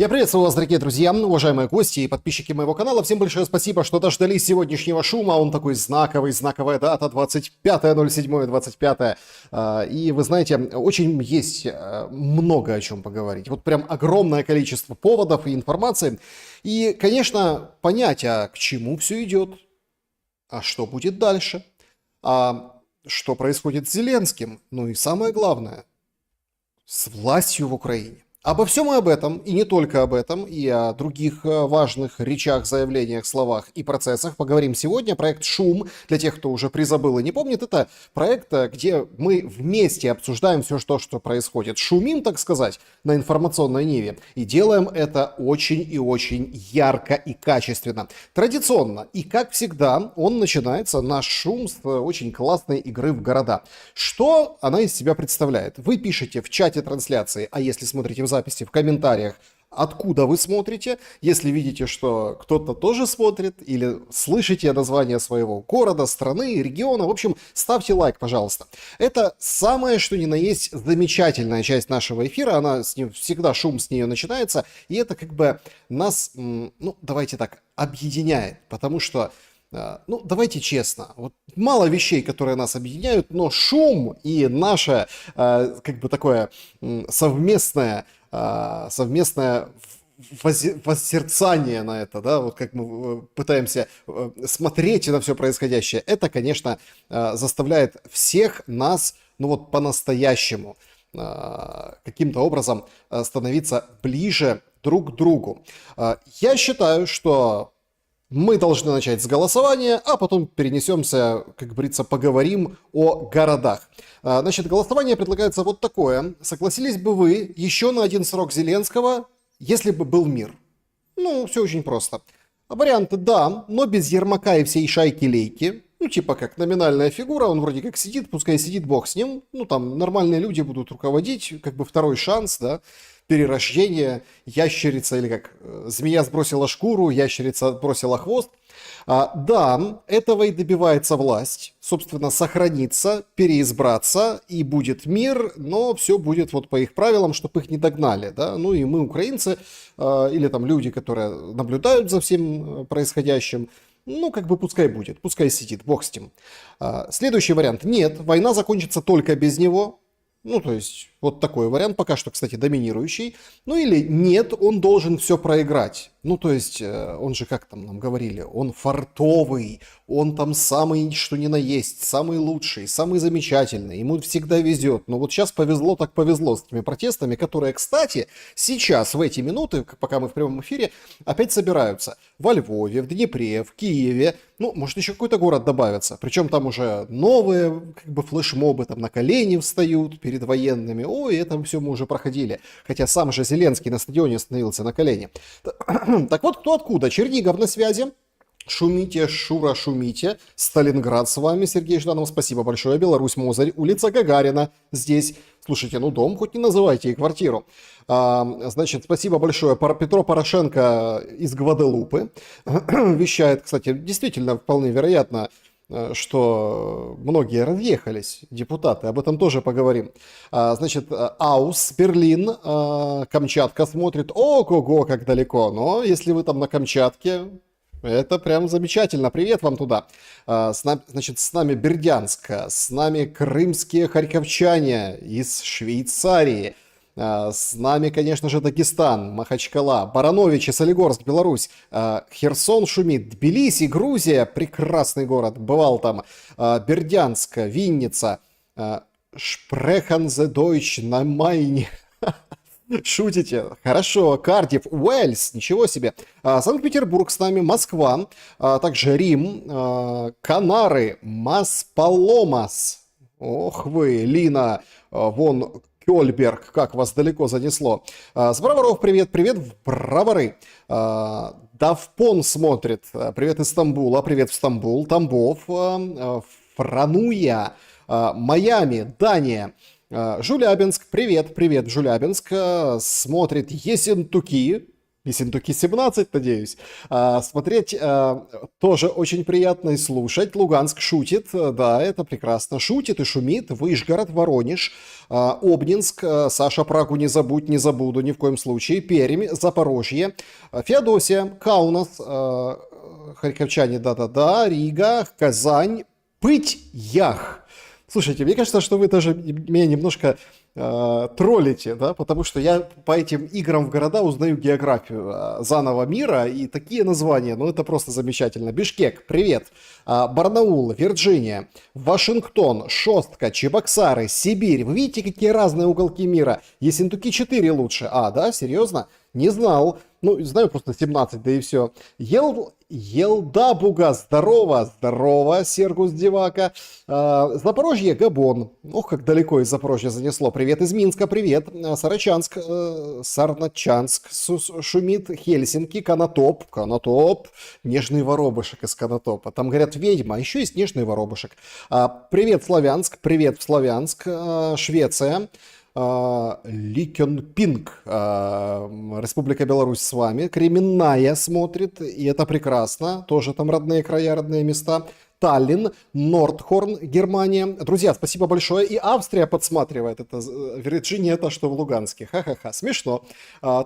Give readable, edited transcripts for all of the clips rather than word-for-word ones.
Я приветствую вас, дорогие друзья, уважаемые гости и подписчики моего канала. Всем большое спасибо, что дождались сегодняшнего шума. Он такой знаковая дата, 25.07.25. И вы знаете, очень есть много о чем поговорить. Вот прям огромное количество поводов и информации. И, конечно, понять, а к чему все идет, а что будет дальше, а что происходит с Зеленским, ну и самое главное, с властью в Украине. Обо всем и об этом, и не только об этом, и о других важных речах, заявлениях, словах и процессах поговорим сегодня. Проект «Шум», для тех, кто уже призабыл и не помнит, это проект, где мы вместе обсуждаем все, что происходит. Шумим, так сказать, на информационной ниве. И делаем это очень и очень ярко и качественно. Традиционно, и как всегда, он начинается, наш шум, с очень классной игры в города. Что она из себя представляет? Вы пишете в чате трансляции, а если смотрите в записи, в комментариях, откуда вы смотрите. Если видите, что кто-то тоже смотрит, или слышите название своего города, страны, региона, в общем, ставьте лайк, пожалуйста. Это самое, что ни на есть, замечательная часть нашего эфира. Она с ним всегда, шум с нее начинается, и это как бы нас, ну, давайте так, объединяет, потому что ну, давайте честно, вот мало вещей, которые нас объединяют, но шум и наше, как бы такое совместное воссерцание на это, да, вот как мы пытаемся смотреть на все происходящее, это, конечно, заставляет всех нас, ну вот по-настоящему, каким-то образом становиться ближе друг к другу. Я считаю, что мы должны начать с голосования, а потом перенесемся, как говорится, поговорим о городах. Значит, голосование предлагается вот такое. Согласились бы вы еще на один срок Зеленского, если бы был мир? Ну, все очень просто. Варианты да, но без Ермака и всей шайки-лейки. Ну, типа как номинальная фигура, он вроде как сидит, пускай сидит, бог с ним. Ну, там нормальные люди будут руководить, как бы второй шанс, да. Перерождение, ящерица, или как змея сбросила шкуру, ящерица бросила хвост. Да, этого и добивается власть, собственно, сохраниться, переизбраться, и будет мир, но все будет вот по их правилам, чтобы их не догнали, да, ну и мы, украинцы, или там люди, которые наблюдают за всем происходящим, ну, как бы пускай будет, пускай сидит, бог с ним. Следующий вариант. Нет, война закончится только без него. Ну, то есть, вот такой вариант, пока что, кстати, доминирующий. Ну, или нет, он должен все проиграть. Ну, то есть, он же, как там нам говорили, он фартовый, он там самый, что ни на есть, самый лучший, самый замечательный, ему всегда везет. Но вот сейчас повезло так повезло с этими протестами, которые, кстати, сейчас, в эти минуты, пока мы в прямом эфире, опять собираются во Львове, в Днепре, в Киеве. Ну, может, еще какой-то город добавится. Причем там уже новые, как бы, флешмобы там на колени встают перед военными. Ой, это все мы уже проходили. Хотя сам же Зеленский на стадионе становился на колени. Так вот, кто откуда? Чернигов на связи. Шумите, Шура, шумите. Сталинград с вами, Сергей Жданов, спасибо большое. Беларусь, Мозырь, улица Гагарина здесь. Слушайте, ну дом хоть не называйте и квартиру. Значит, спасибо большое. Петро Порошенко из Гваделупы вещает, кстати, действительно вполне вероятно, что многие разъехались, депутаты, об этом тоже поговорим. Значит, Аус, Берлин, Камчатка смотрит, ого-го, как далеко, но если вы там на Камчатке, это прям замечательно, привет вам туда. Значит, с нами Бердянск, с нами крымские харьковчане из Швейцарии. С нами, конечно же, Дагестан, Махачкала, Барановичи, Солигорск, Беларусь, Херсон шумит, Тбилиси, Грузия, прекрасный город, бывал там, Бердянск, Винница, Шпрехен зе Дойч на Майне. Шутите? Хорошо. Кардифф, Уэльс, ничего себе. Санкт-Петербург с нами, Москва, также Рим, Канары, Маспаломас. Ох вы, Лина, вон Кёльберг, как вас далеко занесло. С Броваров привет, привет в Бровары. Давпон смотрит, привет из Стамбула, привет в Стамбул, Тамбов, Франуя, Майами, Дания. Жулябинск, привет, привет, Жулябинск, смотрит Ессентуки, Ессентуки 17, надеюсь. Смотреть тоже очень приятно и слушать. Луганск шутит, да, это прекрасно. Шутит и шумит. Вышгород, Воронеж, Обнинск, Саша, Прагу не забудь, не забуду ни в коем случае. Пермь, Запорожье, Феодосия, Каунас, харьковчане, да-да-да, Рига, Казань, Пыть-Ях. Слушайте, мне кажется, что вы даже меня немножко троллите, да, потому что я по этим играм в города узнаю географию заново мира, и такие названия, ну это просто замечательно. Бишкек, привет. Барнаул, Вирджиния, Вашингтон, Шостка, Чебоксары, Сибирь. Вы видите, какие разные уголки мира. Ессентуки 4 лучше. Да, серьезно? Не знал. Ну, знаю просто 17, да и все. Елдабуга, здорово, здорово, Сергус Девака. Запорожье, Габон. Ох, как далеко из Запорожья занесло. Привет из Минска, привет. Сарачанск, Сарначанск, шумит, Хельсинки, Конотоп. Конотоп, нежный воробышек из Конотопа. Там говорят ведьма, а еще есть нежный воробышек. Привет, Славянск, привет, Славянск, Швеция. Ликенпинг, Республика Беларусь с вами. Кременная смотрит, и это прекрасно. Тоже там родные края, родные места. Таллин, Нордхорн, Германия. Друзья, спасибо большое. И Австрия подсматривает. Это Вирджиния, это что в Луганске. Ха-ха-ха, смешно.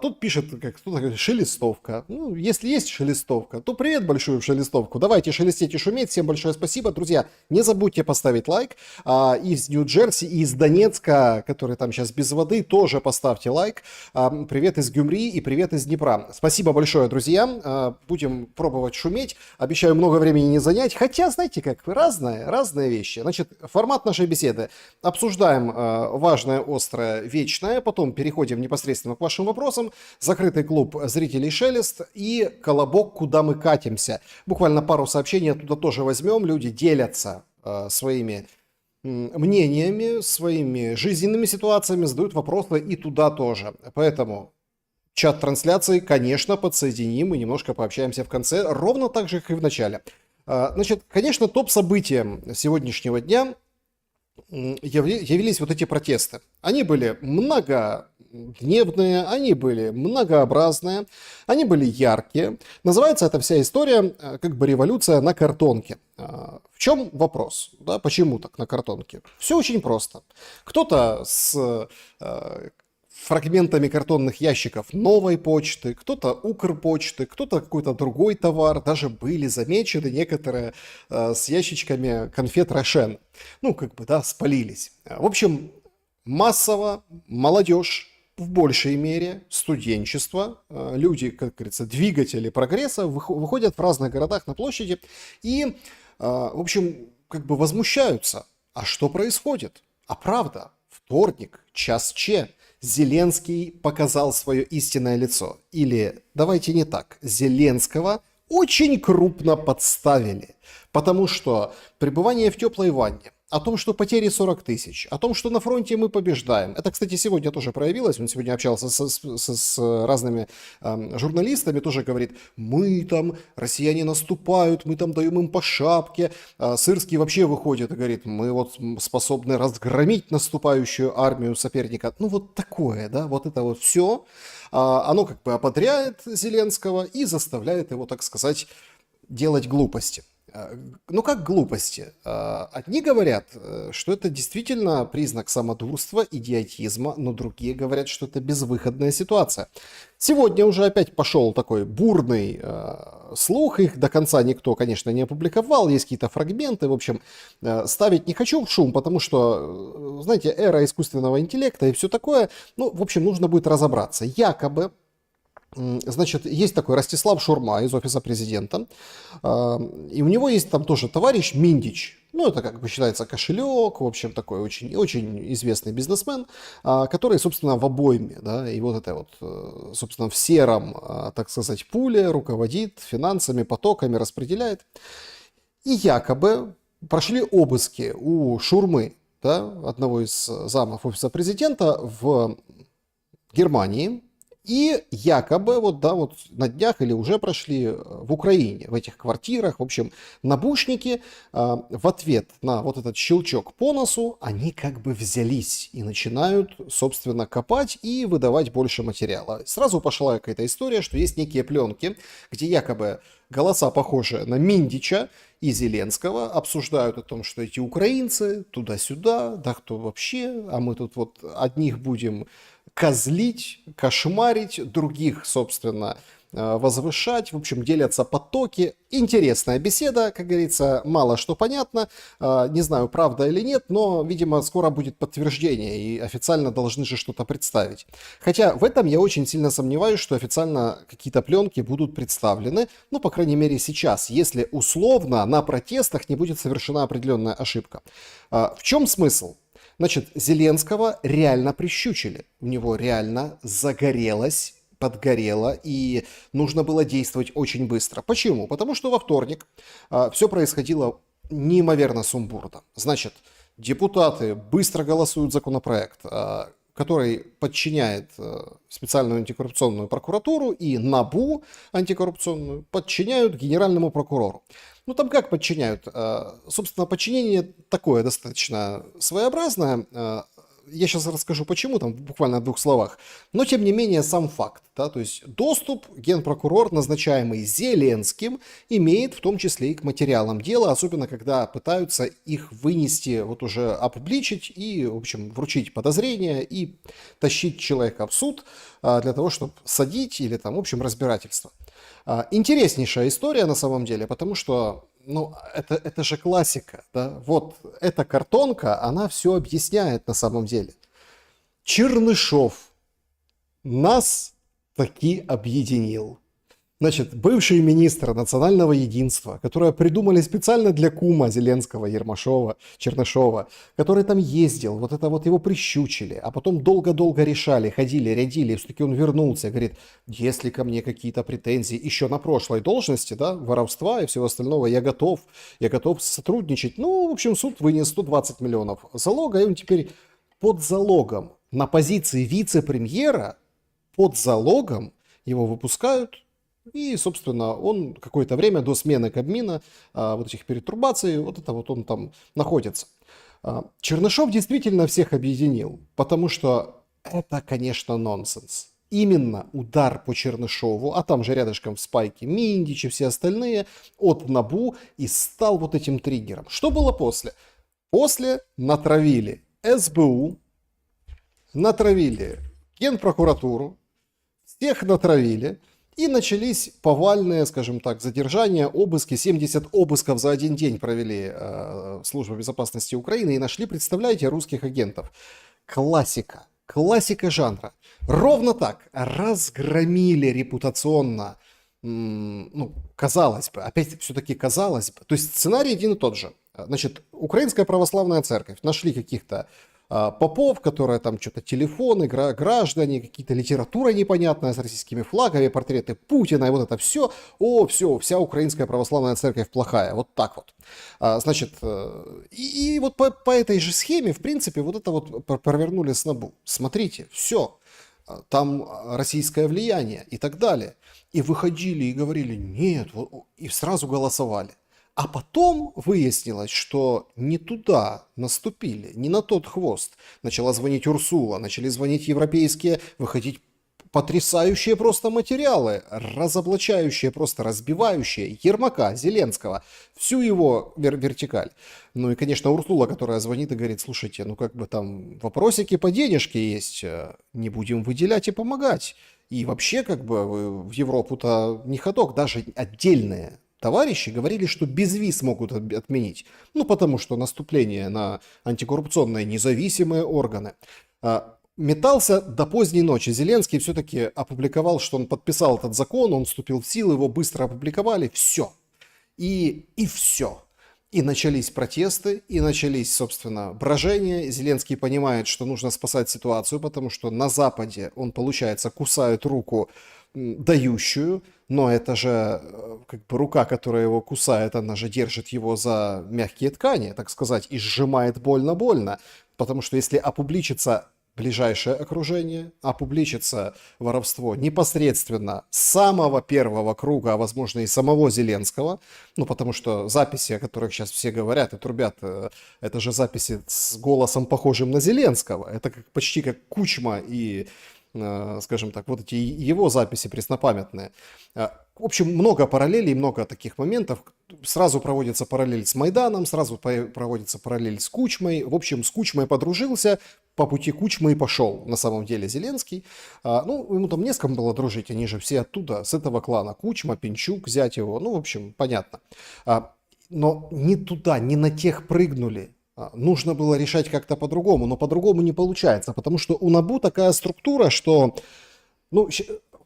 Тут пишет, как кто-то говорит, шелестовка. Ну, если есть шелестовка, то привет большую в шелестовку. Давайте шелестеть и шуметь. Всем большое спасибо. Друзья, не забудьте поставить лайк. Из Нью-Джерси и из Донецка, который там сейчас без воды, тоже поставьте лайк. Привет из Гюмри и привет из Днепра. Спасибо большое, друзья. Будем пробовать шуметь. Обещаю много времени не занять. Хотя, знаете, как разные вещи. Значит, формат нашей беседы. Обсуждаем важное, острое, вечное, потом переходим непосредственно к вашим вопросам. Закрытый клуб зрителей Шелест и колобок, куда мы катимся. Буквально пару сообщений оттуда тоже возьмем. Люди делятся своими мнениями, своими жизненными ситуациями, задают вопросы и туда тоже. Поэтому чат трансляции, конечно, подсоединим и немножко пообщаемся в конце, ровно так же, как и в начале. Значит, конечно, топ-событием сегодняшнего дня явились вот эти протесты. Они были многодневные, они были многообразные, они были яркие. Называется эта вся история как бы революция на картонке. В чем вопрос? Да, почему так на картонке? Все очень просто. Кто-то с фрагментами картонных ящиков новой почты, кто-то Укрпочты, кто-то какой-то другой товар. Даже были замечены некоторые с ящичками конфет Рошен. Ну, как бы, да, спалились. В общем, массово молодежь, в большей мере студенчество, люди, как говорится, двигатели прогресса, выходят в разных городах на площади и, в общем, как бы возмущаются. А что происходит? А правда, вторник, час Че. Зеленский показал свое истинное лицо. Или, давайте не так, Зеленского очень крупно подставили. Потому что пребывание в теплой ванне, о том, что потери 40 тысяч, о том, что на фронте мы побеждаем. Это, кстати, сегодня тоже проявилось. Он сегодня общался с разными журналистами, тоже говорит, мы там, россияне наступают, мы там даем им по шапке. Сырский вообще выходит и говорит, мы вот способны разгромить наступающую армию соперника. Ну вот такое, да, вот это вот все. Оно как бы ободряет Зеленского и заставляет его, так сказать, делать глупости. Ну как глупости? Одни говорят, что это действительно признак самодурства, идиотизма, но другие говорят, что это безвыходная ситуация. Сегодня уже опять пошел такой бурный слух, их до конца никто, конечно, не опубликовал, есть какие-то фрагменты, в общем, ставить не хочу в шум, потому что, знаете, эра искусственного интеллекта и все такое, ну, в общем, нужно будет разобраться. Якобы, значит, есть такой Ростислав Шурма из офиса президента, и у него есть там тоже товарищ Миндич. Ну, это как бы считается кошелек, в общем, такой очень, очень известный бизнесмен, который, собственно, в обойме, да, и вот это вот, собственно, в сером, так сказать, пуле руководит финансами, потоками, распределяет. И якобы прошли обыски у Шурмы, да, одного из замов офиса президента в Германии. И якобы, вот, да, вот на днях или уже прошли в Украине, в этих квартирах, в общем, набушники в ответ на вот этот щелчок по носу, они как бы взялись и начинают, собственно, копать и выдавать больше материала. Сразу пошла какая-то история, что есть некие пленки, где якобы голоса, похожие на Миндича и Зеленского, обсуждают о том, что эти украинцы туда-сюда, да кто вообще, а мы тут вот одних будем козлить, кошмарить, других, собственно, возвышать. В общем, делятся потоки. Интересная беседа, как говорится, мало что понятно. Не знаю, правда или нет, но, видимо, скоро будет подтверждение, и официально должны же что-то представить. Хотя в этом я очень сильно сомневаюсь, что официально какие-то пленки будут представлены, ну, по крайней мере, сейчас, если условно на протестах не будет совершена определенная ошибка. В чем смысл? Значит, Зеленского реально прищучили. У него реально загорелось, подгорело, и нужно было действовать очень быстро. Почему? Потому что во вторник все происходило неимоверно сумбурно. Значит, депутаты быстро голосуют законопроект, который подчиняет специальную антикоррупционную прокуратуру, и НАБУ антикоррупционную подчиняют генеральному прокурору. Ну, там как подчиняют? Собственно, подчинение такое достаточно своеобразное. Я сейчас расскажу почему, там буквально в двух словах. Но, тем не менее, сам факт. Да, то есть доступ генпрокурор, назначаемый Зеленским, имеет в том числе и к материалам дела, особенно когда пытаются их вынести, вот уже опубличить и, в общем, вручить подозрения и тащить человека в суд для того, чтобы садить или там, в общем, разбирательство. Интереснейшая история на самом деле, потому что, ну, это же классика, да? Вот эта картонка, она все объясняет на самом деле. Чернышов нас таки объединил. Значит, бывший министр национального единства, которое придумали специально для кума Зеленского, Ермашова, Чернышова, который там ездил, вот это вот его прищучили, а потом долго-долго решали, ходили, рядили, все-таки он вернулся, говорит, если ко мне какие-то претензии еще на прошлой должности, да, воровства и всего остального, я готов сотрудничать. Ну, в общем, суд вынес 120 миллионов залога, и он теперь под залогом на позиции вице-премьера, под залогом его выпускают. И, собственно, он какое-то время до смены Кабмина, вот этих перетурбаций, вот это вот он там находится. Чернышов действительно всех объединил, потому что это, конечно, нонсенс. Именно удар по Чернышову, а там же рядышком в спайке Миндич и все остальные, от НАБУ и стал вот этим триггером. Что было после? После натравили СБУ, натравили Генпрокуратуру, всех натравили, и начались повальные, скажем так, задержания, обыски. 70 обысков за один день провели Служба безопасности Украины и нашли, представляете, русских агентов. Классика. Классика жанра. Ровно так разгромили репутационно, ну, казалось бы, опять все-таки казалось бы. То есть сценарий один и тот же. Значит, Украинская православная церковь нашли каких-то попов, которые там что-то телефоны, граждане, какие-то литература непонятная с российскими флагами, портреты Путина и вот это все. Все, вся Украинская православная церковь плохая. Вот так вот. Значит, и вот по этой же схеме, в принципе, вот это вот провернули с НАБУ. Смотрите, все. Там российское влияние и так далее. И выходили и говорили, нет, и сразу голосовали. А потом выяснилось, что не туда наступили, не на тот хвост. Начала звонить Урсула, начали звонить европейские, выходить потрясающие просто материалы, разоблачающие, просто разбивающие Ермака, Зеленского, всю его вертикаль. Ну и, конечно, Урсула, которая звонит и говорит, слушайте, ну как бы там вопросики по денежке есть, не будем выделять и помогать. И вообще, как бы, в Европу-то не ходок, даже отдельные товарищи говорили, что без виз могут отменить. Ну, потому что наступление на антикоррупционные независимые органы. Метался до поздней ночи. Зеленский все-таки опубликовал, что он подписал этот закон, он вступил в силу, его быстро опубликовали. Все. И все. И начались протесты, и начались, собственно, брожения. Зеленский понимает, что нужно спасать ситуацию, потому что на Западе он, получается, кусает руку дающую, но это же как бы рука, которая его кусает, она же держит его за мягкие ткани, так сказать, и сжимает больно-больно. Потому что если опубличится ближайшее окружение, опубличится воровство непосредственно самого первого круга, а возможно и самого Зеленского, ну потому что записи, о которых сейчас все говорят и трубят, это же записи с голосом похожим на Зеленского, это почти как Кучма и, скажем так, вот эти его записи преснопамятные. В общем, много параллелей, много таких моментов. Сразу проводится параллель с Майданом, сразу проводится параллель с Кучмой. В общем, с Кучмой подружился, по пути Кучмы и пошел, на самом деле, Зеленский. Ну, ему там не с кем было дружить, они же все оттуда, с этого клана. Кучма, Пинчук, зять его, ну, в общем, понятно. Но не туда, не на тех прыгнули. Нужно было решать как-то по-другому, но по-другому не получается, потому что у НАБУ такая структура, что... Ну,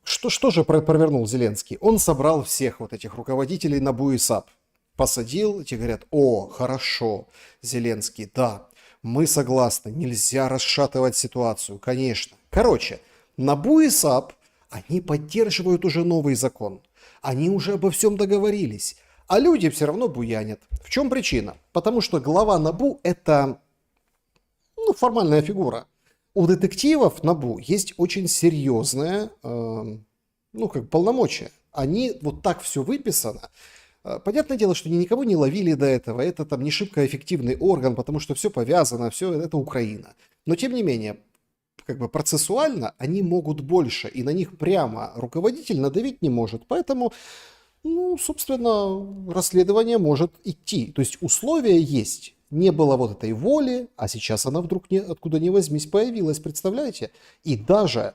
что же провернул Зеленский? Он собрал всех вот этих руководителей НАБУ и САП. Посадил, те говорят: о, хорошо, Зеленский, да, мы согласны, нельзя расшатывать ситуацию, конечно. Короче, НАБУ и САП, они поддерживают уже новый закон. Они уже обо всем договорились. А люди все равно буянят. В чем причина? Потому что глава НАБУ это, ну, формальная фигура. У детективов НАБУ есть очень серьезное, ну, как полномочия. Они вот так все выписано. Понятное дело, что они никого не ловили до этого. Это там не шибко эффективный орган, потому что все повязано, все это Украина. Но тем не менее, как бы процессуально они могут больше, и на них прямо руководитель надавить не может. Поэтому, ну, собственно, расследование может идти. То есть условия есть. Не было вот этой воли, а сейчас она вдруг откуда ни возьмись появилась, представляете? И даже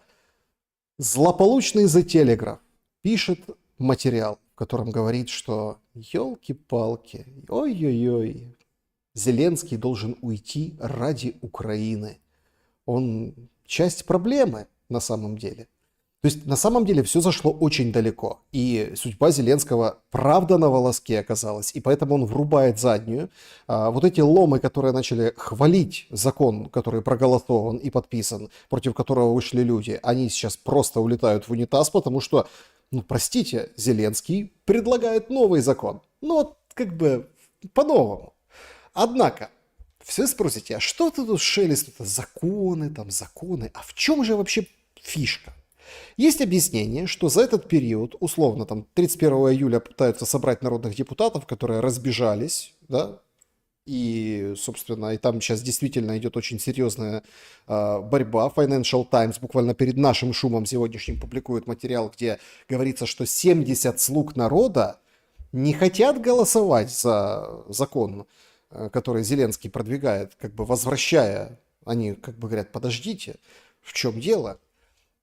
злополучный The Telegraph пишет материал, в котором говорит, что елки-палки, ой-ой-ой, Зеленский должен уйти ради Украины. Он часть проблемы на самом деле. То есть на самом деле все зашло очень далеко. И судьба Зеленского правда на волоске оказалась. И поэтому он врубает заднюю. Вот эти ломы, которые начали хвалить закон, который проголосован и подписан, против которого вышли люди, они сейчас просто улетают в унитаз, потому что, ну простите, Зеленский предлагает новый закон. Ну вот как бы по-новому. Однако, все спросите, а что ты тут шелест? Законы, там законы. А в чем же вообще фишка? Есть объяснение, что за этот период, условно, там 31 июля пытаются собрать народных депутатов, которые разбежались, да, и, собственно, и там сейчас действительно идет очень серьезная борьба. Financial Times буквально перед нашим шумом сегодняшним публикует материал, где говорится, что 70 слуг народа не хотят голосовать за закон, который Зеленский продвигает, как бы возвращая. Они как бы говорят: подождите, в чем дело?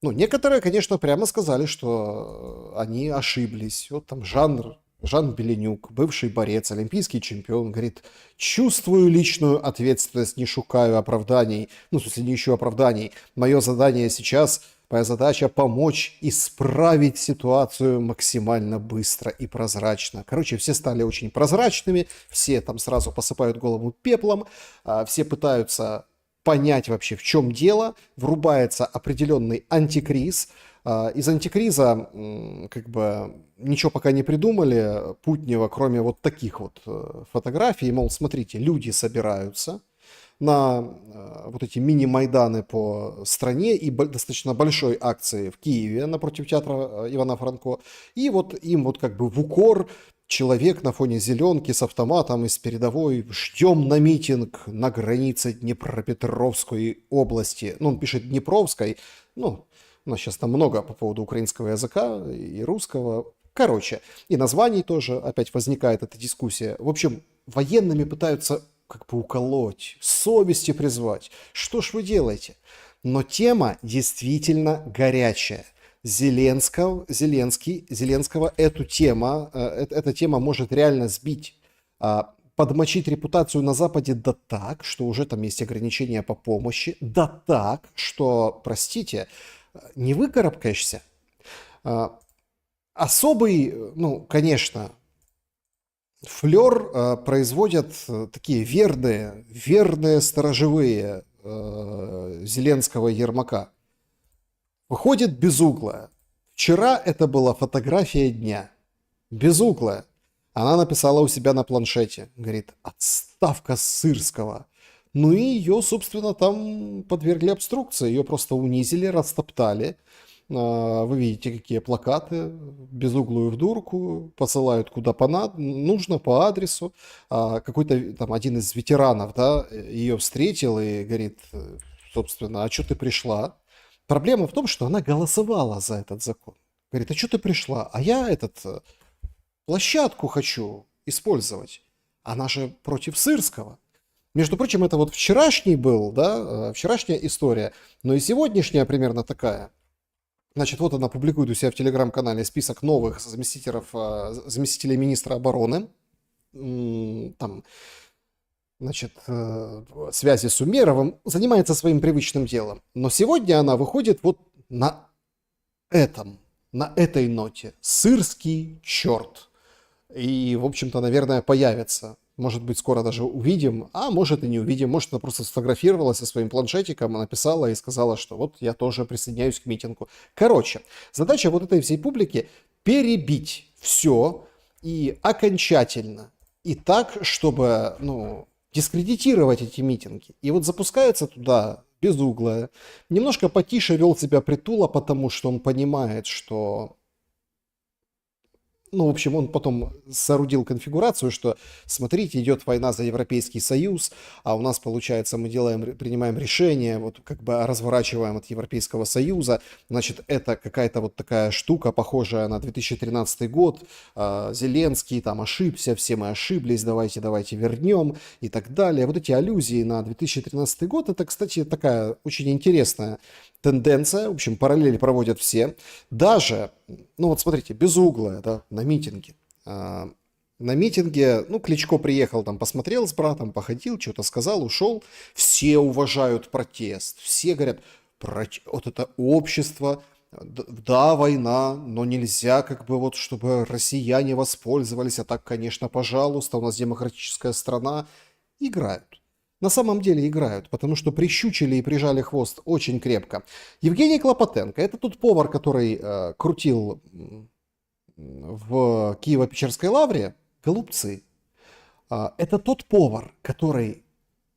Ну, некоторые, конечно, прямо сказали, что они ошиблись. Вот там Жан Беленюк, бывший борец, олимпийский чемпион, говорит: чувствую личную ответственность, не шукаю оправданий. Ну, в смысле, не ищу оправданий. Мое задание сейчас, моя задача помочь исправить ситуацию максимально быстро и прозрачно. Короче, все стали очень прозрачными, все там сразу посыпают голову пеплом, все пытаются понять вообще, в чем дело. Врубается определенный антикриз. Из антикриза как бы ничего пока не придумали путнего, кроме вот таких вот фотографий. Мол, смотрите, люди собираются на вот эти мини-майданы по стране и достаточно большой акции в Киеве напротив театра Ивана Франко. И вот им вот как бы в укор человек на фоне зеленки с автоматом из передовой: ждем на митинг на границе Днепропетровской области. Ну, он пишет Днепровской, ну, у нас сейчас там много по поводу украинского языка и русского. Короче, и названий тоже опять возникает эта дискуссия. В общем, военными пытаются как бы уколоть, совести призвать. Что ж вы делаете? Но тема действительно горячая. Зеленского эта тема может реально сбить, подмочить репутацию на Западе да так, что уже там есть ограничения по помощи, да так, что, простите, не выкарабкаешься. Особый, ну, конечно, флер производят такие верные сторожевые Зеленского Ермака. Выходит безуглая. Вчера это была фотография дня. Безуглая. Она написала у себя на планшете. Говорит: отставка Сырского. Ну и ее, собственно, там подвергли обструкции, ее просто унизили, растоптали. Вы видите, какие плакаты, безуглую в дурку, посылают куда нужно, по адресу. Какой-то там один из ветеранов, да, ее встретил и говорит, собственно, а что ты пришла? Проблема в том, что она голосовала за этот закон. Говорит, а что ты пришла? А я площадку хочу использовать. Она же против Сырского. Между прочим, это вот вчерашний был, да, вчерашняя история, но и сегодняшняя примерно такая. Значит, вот она публикует у себя в телеграм-канале список новых заместителей министра обороны. Там, значит, связи с Умеровым, занимается своим привычным делом. Но сегодня она выходит вот на на этой ноте. Сырский черт. И, в общем-то, наверное, появится. Может быть, скоро даже увидим, а может и не увидим. Может, она просто сфотографировалась со своим планшетиком, написала и сказала, что вот я тоже присоединяюсь к митингу. Короче, задача вот этой всей публики перебить все и окончательно. И так, чтобы, ну, дискредитировать эти митинги. И вот запускается туда безуглая. Немножко потише вел себя Притула, потому что он понимает, что ну, в общем, он потом соорудил конфигурацию, что, смотрите, идет война за Европейский Союз, а у нас, получается, мы принимаем решение, вот как бы разворачиваем от Европейского Союза. Значит, это какая-то вот такая штука, похожая на 2013 год. Зеленский там ошибся, все мы ошиблись, давайте вернем и так далее. Вот эти аллюзии на 2013 год, это, кстати, такая очень интересная тенденция. В общем, параллели проводят все. Даже, ну вот смотрите, безуглая, да, на митинге. На митинге, ну, Кличко приехал, там, посмотрел с братом, походил, что-то сказал, ушел. Все уважают протест. Все говорят, вот это общество, да, война, но нельзя, как бы, вот, чтобы россияне воспользовались. А так, конечно, пожалуйста, у нас демократическая страна. Играют. На самом деле играют, потому что прищучили и прижали хвост очень крепко. Евгений Клопотенко, это тот повар, который крутил в Киево-Печерской лавре голубцы. Это тот повар, который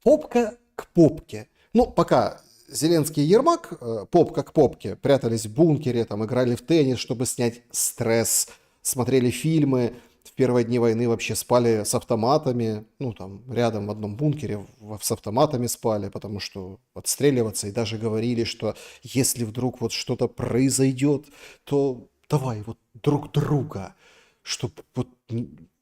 попка к попке. Ну, пока Зеленский и Ермак, попка к попке, прятались в бункере, там, играли в теннис, чтобы снять стресс, смотрели фильмы. В первые дни войны вообще спали с автоматами, ну, там, рядом в одном бункере с автоматами спали, потому что отстреливаться, и даже говорили, что если вдруг вот что-то произойдет, то давай вот друг друга, чтобы вот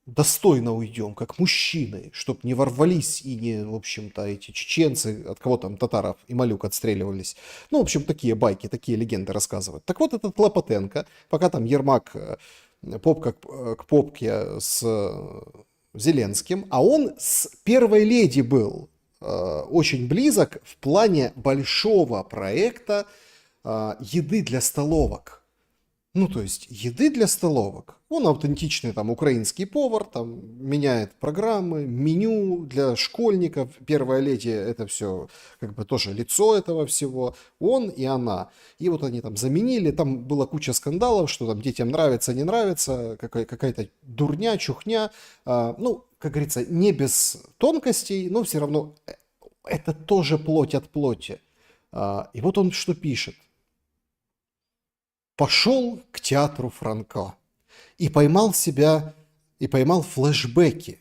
достойно уйдем, как мужчины, чтобы не ворвались и не, в общем-то, эти чеченцы, от кого там татаров и малюк отстреливались. Ну, в общем, такие байки, такие легенды рассказывают. Так вот, этот Лопатенко, пока там Ермак попка к попке с Зеленским, а он с первой леди был очень близок в плане большого проекта еды для столовок. Ну, то есть, еды для столовок. Он аутентичный там украинский повар, там меняет программы, меню для школьников. Первая леди это все как бы тоже лицо этого всего. Он и она. И вот они там заменили, там была куча скандалов, что там детям нравится, не нравится, какая-то дурня, чухня. Ну, как говорится, не без тонкостей, но все равно это тоже плоть от плоти. И вот он что пишет. Пошел к театру Франко и поймал себя, и поймал флешбеки.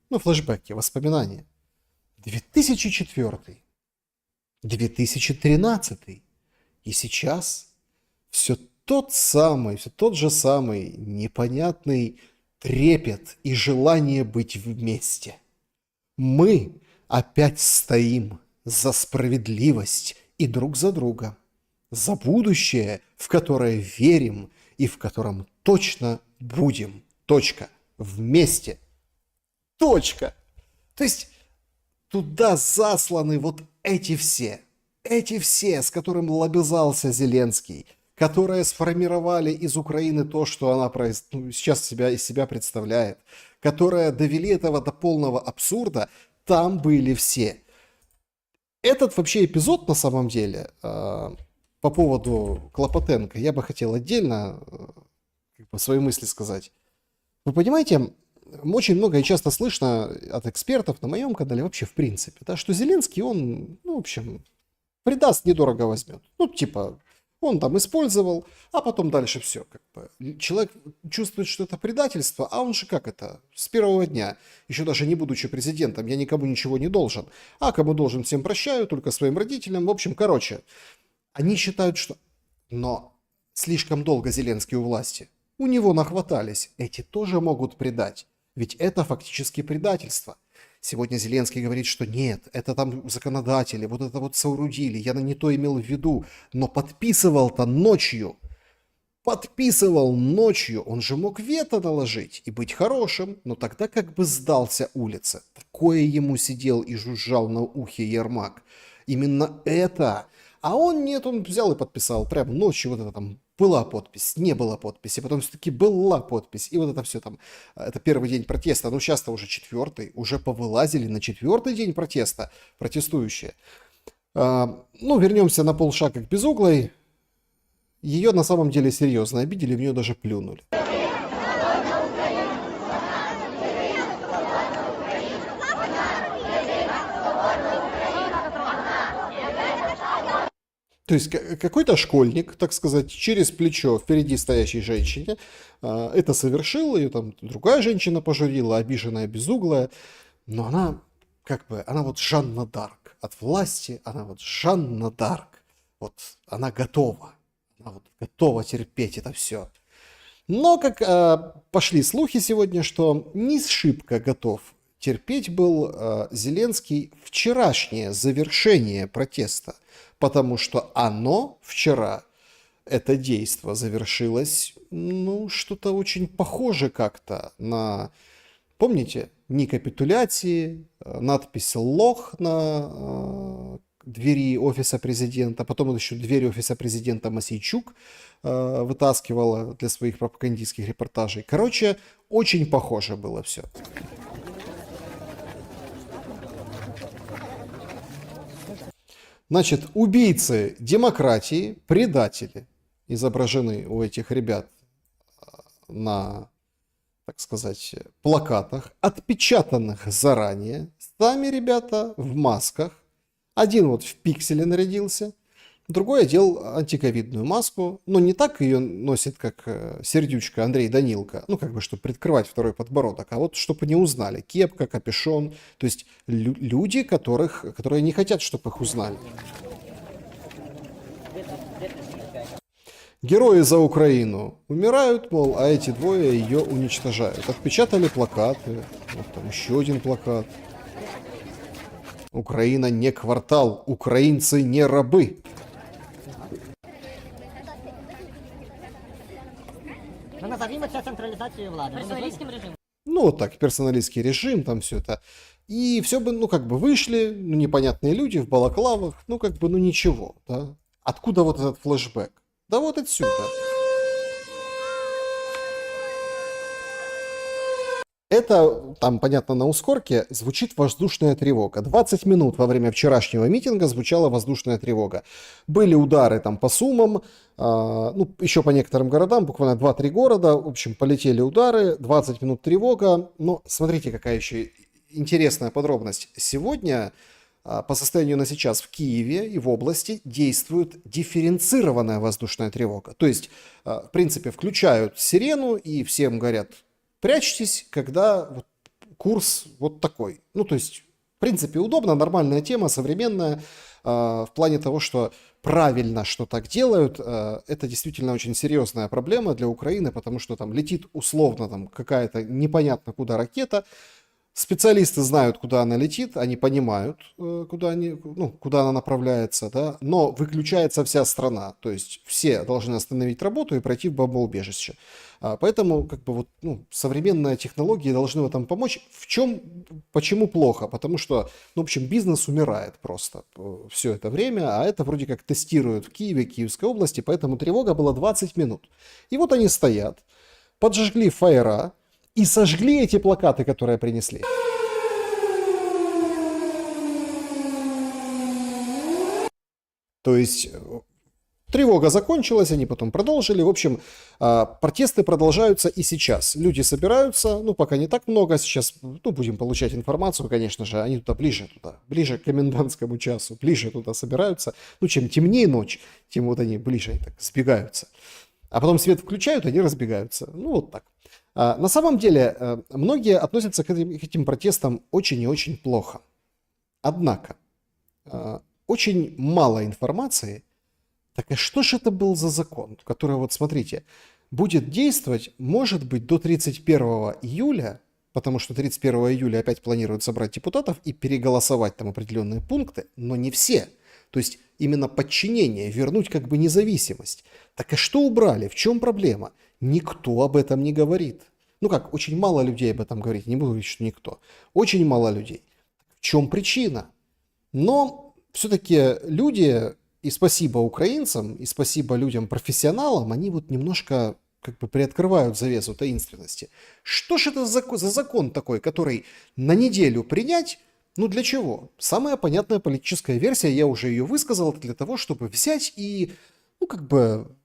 Ну, флешбеки, воспоминания. 2004, 2013. И сейчас все все тот же самый непонятный трепет и желание быть вместе. Мы опять стоим за справедливость и друг за друга. За будущее, в которое верим и в котором точно будем. Точка. Вместе. Точка. То есть туда засланы вот эти все, с которым лобызался Зеленский, которые сформировали из Украины то, что она сейчас из себя представляет, которые довели этого до полного абсурда, там были все. Этот вообще эпизод на самом деле... По поводу Клопотенко я бы хотел отдельно как бы, свои мысли сказать. Вы понимаете, очень много и часто слышно от экспертов на моем канале, вообще в принципе, да, что Зеленский, он, ну, в общем, придаст, недорого возьмет. Ну, типа, он там использовал, а потом дальше все. Как бы. Человек чувствует, что это предательство, а он же как это? С первого дня, еще даже не будучи президентом, я никому ничего не должен. А кому должен, всем прощаю, только своим родителям. В общем, короче, они считают, что... Но слишком долго Зеленский у власти. У него нахватались. Эти тоже могут предать. Ведь это фактически предательство. Сегодня Зеленский говорит, что нет, это там законодатели, вот это вот соорудили, я на не то имел в виду, но подписывал-то ночью. Подписывал ночью, он же мог вето наложить и быть хорошим, но тогда как бы сдался улице. Такое ему сидел и жужжал на ухе Ермак. Именно это. А он нет, он взял и подписал прямо ночью, вот это там была подпись, не было подписи, потом все-таки была подпись, и вот это все там, это первый день протеста, ну сейчас-то уже четвертый, уже повылазили на четвертый день протеста протестующие. Ну, вернемся на полшага к Безуглой. Ее на самом деле серьезно обидели, в нее даже плюнули. То есть какой-то школьник, так сказать, через плечо впереди стоящей женщине это совершил, ее там другая женщина пожурила, обиженная, безуглая, но она как бы, она вот Жанна Дарк от власти, она вот Жанна Дарк, вот она готова терпеть это все. Но как пошли слухи сегодня, что не шибко готов терпеть был Зеленский вчерашнее завершение протеста, потому что оно вчера, это действо, завершилось, ну, что-то очень похоже как-то на, помните, не капитуляции, надпись «Лох» на двери офиса президента, потом вот еще дверь офиса президента Мосейчук вытаскивала для своих пропагандистских репортажей. Короче, очень похоже было все. Значит, убийцы демократии, предатели, изображены у этих ребят на, так сказать, плакатах, отпечатанных заранее. Сами ребята в масках. Один вот в пикселе нарядился, другой одел антиковидную маску. Но не так ее носит, как сердючка Андрей Данилко, ну, как бы, чтобы прикрывать второй подбородок, а вот, чтобы не узнали. Кепка, капюшон. То есть люди, которые не хотят, чтобы их узнали. Герои за Украину умирают, мол, а эти двое ее уничтожают. Отпечатали плакаты. Вот там еще один плакат. Украина не квартал, украинцы не рабы. Ну, назовем это централизацией влады. Персоналистским режимом. Ну, вот так, персоналистский режим, там все это. И все бы, ну, как бы вышли, ну, непонятные люди в балаклавах, ну, как бы, ну, ничего, да. Откуда вот этот флешбэк? Да вот отсюда. Это, там, понятно, на ускорке звучит воздушная тревога. 20 минут во время вчерашнего митинга звучала воздушная тревога. Были удары там по Сумам, ну, еще по некоторым городам, буквально 2-3 города. В общем, полетели удары, 20 минут тревога. Но смотрите, какая еще интересная подробность. Сегодня, по состоянию на сейчас, в Киеве и в области действует дифференцированная воздушная тревога. То есть, в принципе, включают сирену и всем говорят: прячьтесь, когда вот курс вот такой. Ну, то есть, в принципе, удобно, нормальная тема, современная, в плане того, что правильно, что так делают. Это действительно очень серьезная проблема для Украины, потому что там летит условно там какая-то непонятно куда ракета. Специалисты знают, куда она летит, они понимают, куда она направляется, да, но выключается вся страна, то есть все должны остановить работу и пройти в бомбоубежище. Поэтому как бы вот, ну, современные технологии должны в этом помочь. Почему плохо? Потому что, ну, в общем, бизнес умирает просто все это время, а это вроде как тестируют в Киеве, Киевской области, поэтому тревога была 20 минут. И вот они стоят, поджгли фаера, и сожгли эти плакаты, которые принесли. То есть Тревога закончилась, они потом продолжили. В общем, протесты продолжаются и сейчас. Люди собираются, ну, пока не так много. Сейчас, ну, будем получать информацию, конечно же. Они ближе к комендантскому часу, ближе туда собираются. Ну, чем темнее ночь, тем вот они ближе так сбегаются. А потом свет включают, они разбегаются. Ну, вот так. На самом деле, многие относятся к этим протестам очень и очень плохо. Однако, очень мало информации. Так и что же это был за закон, который, вот смотрите, будет действовать, может быть, до 31 июля, потому что 31 июля опять планируют собрать депутатов и переголосовать там определенные пункты, но не все. То есть именно подчинение, вернуть как бы независимость. Так и что убрали? В чем проблема? Никто об этом не говорит. Ну как, очень мало людей об этом говорит, не буду говорить, что никто. Очень мало людей. В чем причина? Но все-таки люди... И спасибо украинцам, и спасибо людям-профессионалам, они вот немножко как бы приоткрывают завесу таинственности. Что же это за закон такой, который на неделю принять? Ну для чего? Самая понятная политическая версия, я уже ее высказал, это для того, чтобы взять и, ну как бы,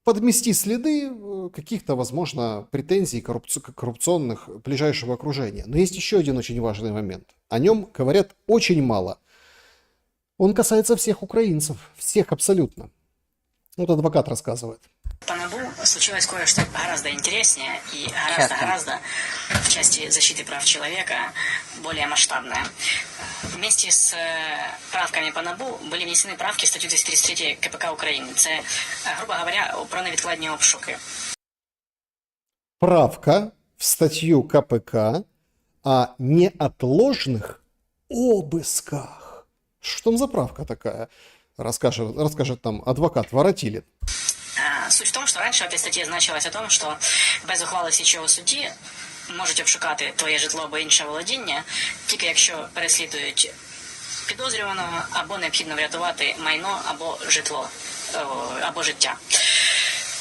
подмести следы каких-то, возможно, претензий коррупционных ближайшего окружения. Но есть еще один очень важный момент. О нем говорят очень мало. Он касается всех украинцев, всех абсолютно. Вот адвокат рассказывает. По НАБУ случилось кое-что гораздо интереснее и гораздо в части защиты прав человека более масштабное. Вместе с правками по НАБУ были внесены правки в статтю 233 КПК України. Це, грубо говоря, про невідкладні обшуки. Правка в статью КПК о неотложных обысках. Что там за правка такая? Расскажет там адвокат Воротилин. Суть в тому, що раніше в этой статті значилось о тому, що без ухвали слідчого судді можуть обшукати твоє житло або інше володіння, тільки якщо переслідують підозрюваного або необхідно врятувати майно або житло, або життя.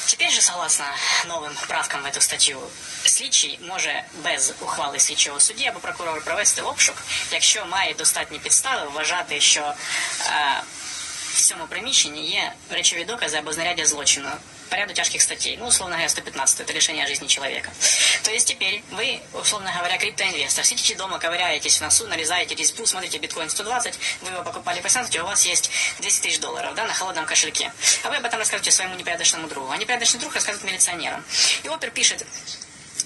Теперь же, согласно новим правкам в эту статтю, слідчий може без ухвали слідчого судді або прокурора провести обшук, якщо має достатні підстави вважати, що в цьому приміщенні є речові докази або знаряддя злочину по ряду тяжких статей. Ну, условно говоря, 115 – это лишение жизни человека. То есть теперь вы, условно говоря, криптоинвестор, сидите дома, ковыряетесь в носу, нарезаете резьбу, смотрите биткоин 120, вы его покупали по ценности, у вас есть 10 тысяч долларов, да, на холодном кошельке. А вы об этом расскажете своему непорядочному другу. А непорядочный друг рассказывает милиционерам. И опер пишет,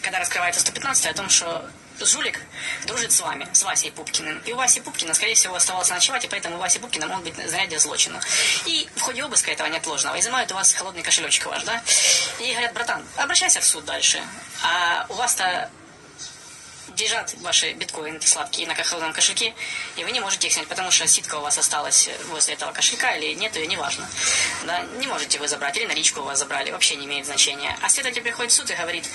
когда раскрывается 115, о том, что жулик дружит с вами, с Васей Пупкиным. И у Васи Пупкина, скорее всего, оставался ночевать, и поэтому у Васи Пупкина может быть зарядье злочину. И в ходе обыска этого неотложного изымают у вас холодный кошелечек ваш, да? И говорят, братан, обращайся в суд дальше. А у вас-то лежат ваши биткоины сладкие на холодном кошельке, и вы не можете их снять, потому что ситка у вас осталась возле этого кошелька или нет, ее неважно. Да, не можете вы забрать, или наличку у вас забрали, вообще не имеет значения. А следователь приходит в суд и говорит,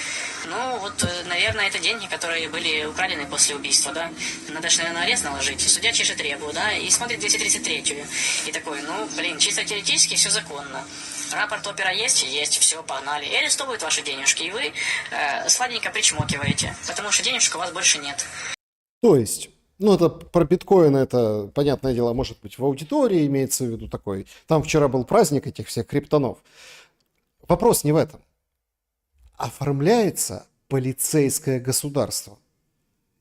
ну вот, наверное, это деньги, которые были украдены после убийства, да, надо же, наверное, арест наложить. Судья чешет репу, да, и смотрит 233-ю, и такой, ну, блин, чисто теоретически все законно. Рапорт опера есть? Есть, все, погнали. И арестовывают ваши денежки, и вы сладенько причмокиваете, потому что денежек у вас больше нет. То есть, ну это про биткоин, это, понятное дело, может быть в аудитории имеется в виду такой. Там вчера был праздник этих всех криптонов. Вопрос не в этом. Оформляется полицейское государство.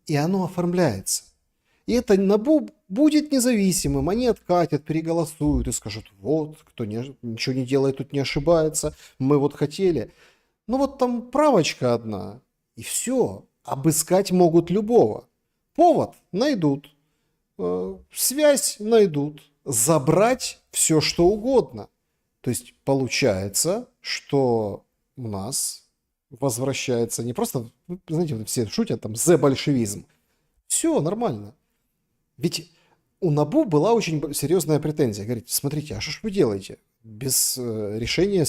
И оно оформляется. И это НАБУ будет независимым, они откатят, переголосуют и скажут, вот, кто ничего не делает, тут не ошибается, мы вот хотели. Ну вот там правочка одна, и все, обыскать могут любого. Повод найдут, связь найдут, забрать все, что угодно. То есть получается, что у нас возвращается не просто, знаете, все шутят там, большевизм. Все нормально. Ведь у НАБУ была очень серьезная претензия. Говорит, смотрите, а что ж вы делаете? Без решения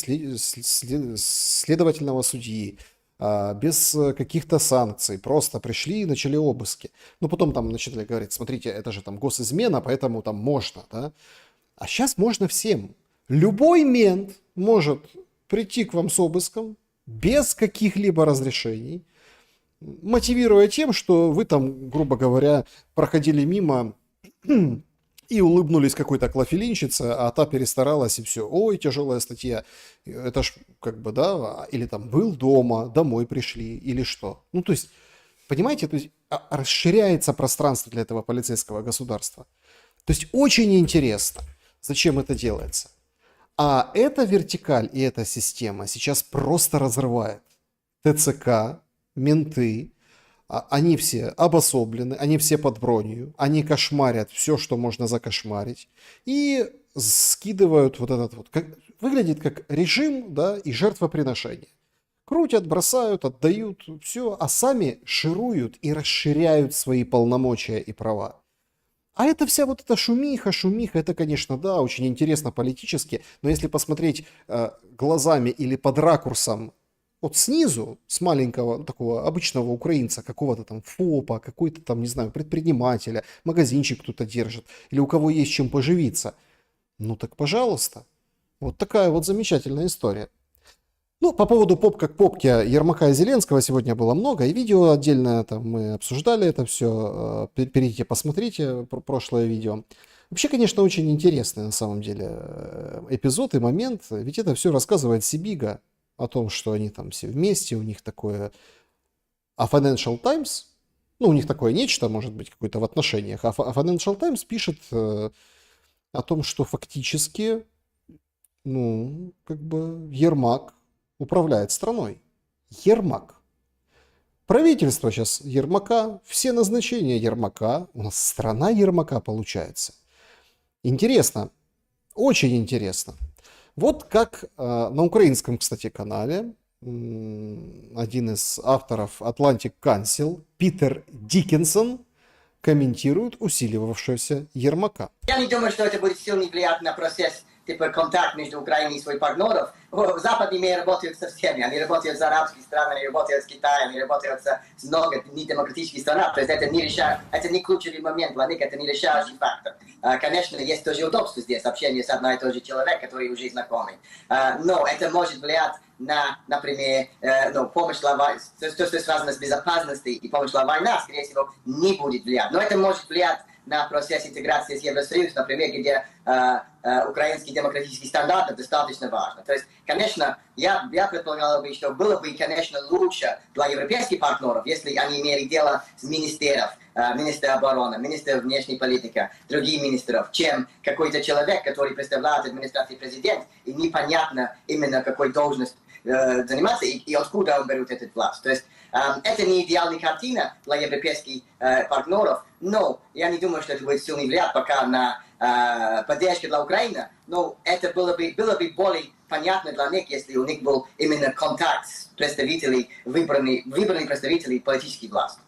следовательного судьи, без каких-то санкций. Просто пришли и начали обыски. Ну, потом там начали говорить, смотрите, это же там госизмена, поэтому там можно, да? А сейчас можно всем. Любой мент может прийти к вам с обыском без каких-либо разрешений, мотивируя тем, что вы там, грубо говоря, проходили мимо И улыбнулись какой-то клофелинщице, а та перестаралась, и все. Ой, тяжелая статья. Это ж как бы, да, или там был дома, домой пришли, или что. Ну, то есть, понимаете, то есть, расширяется пространство для этого полицейского государства. То есть, очень интересно, зачем это делается. А эта вертикаль и эта система сейчас просто разрывает. ТЦК, менты, они все обособлены, они все под бронью, они кошмарят все, что можно закошмарить, и скидывают вот этот вот, выглядит как режим, да, и жертвоприношение. Крутят, бросают, отдают, все, а сами шируют и расширяют свои полномочия и права. А это вся вот эта шумиха, это, конечно, да, очень интересно политически, но если посмотреть глазами или под ракурсом вот снизу, с маленького такого обычного украинца, какого-то там ФОПа, какой-то там, не знаю, предпринимателя, магазинчик кто-то держит, или у кого есть чем поживиться, ну так пожалуйста. Вот такая вот замечательная история. Ну, по поводу поп как попки Ермака и Зеленского сегодня было много, и видео отдельно там мы обсуждали это все. Перейдите, посмотрите прошлое видео. Вообще, конечно, очень интересный на самом деле эпизод и момент, ведь это все рассказывает Сибига о том, что они там все вместе, у них такое... А Financial Times, ну, у них такое нечто, может быть, какое-то в отношениях, а Financial Times пишет о том, что фактически, ну, как бы Ермак управляет страной. Ермак. Правительство сейчас Ермака, все назначения Ермака, у нас страна Ермака получается. Интересно, очень интересно. Вот как на украинском, кстати, канале один из авторов Atlantic Council, Питер Диккенсон, комментирует усиливавшегося Ермака. Я не думаю, что это будет сильно влиять на процесс типа контакт между Украиной и своих партнеров. Западные мир работают со всеми. Они работают с арабскими странами, они работают с Китаем, они работают с много недемократических странах. То есть это не ключевой момент для них, это не решающий фактор. Конечно, есть тоже удобство здесь, общение с одной и той же человеком, который уже знакомый. Но это может влиять на, например, помощь для войны, то, что связано с безопасностью и помощь для войны, скорее всего, не будет влиять. Но это может влиять на процесс интеграции с Евросоюзом, например, где украинские демократические стандарты достаточно важны. То есть, конечно, я предполагал бы, что было бы, конечно, лучше для европейских партнеров, если они имели дело с министром обороны, министром внешней политики, других министров, чем какой-то человек, который представляет администрацию президента, и непонятно именно какой должность заниматься и откуда он берет эту власть. То есть это не идеальная картина для европейских партнеров, но я не думаю, что это будет сильно влиять пока на поддержку для Украины, но это было бы более понятно для них, если у них был именно контакт с представителями, выбранными представителями политической власти.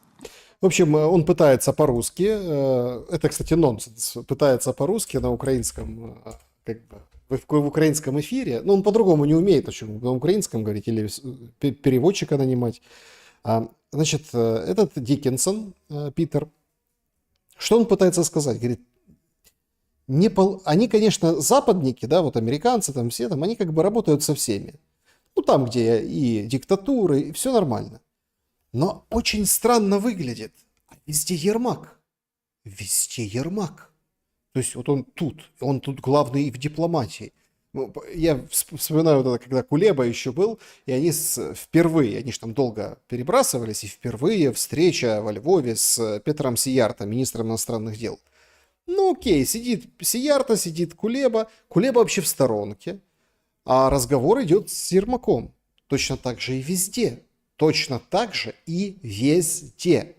В общем, он пытается по-русски, это, кстати, нонсенс, пытается по-русски на украинском, как бы, в украинском эфире, но он по-другому не умеет, на украинском говорить или переводчика нанимать. Значит, этот Диккенсон, Питер, что он пытается сказать? Говорит, они, конечно, западники, да, вот американцы там все, там, они как бы работают со всеми. Ну, там, где и диктатуры, и все нормально. Но очень странно выглядит. Везде Ермак. Везде Ермак. То есть вот он тут главный и в дипломатии. Я вспоминаю, вот это, когда Кулеба еще был, и они впервые, они же там долго перебрасывались, и впервые встреча во Львове с Петром Сиярто, министром иностранных дел. Ну окей, сидит Сиярто, сидит Кулеба вообще в сторонке, а разговор идет с Ермаком. Точно так же и везде. Точно так же и везде.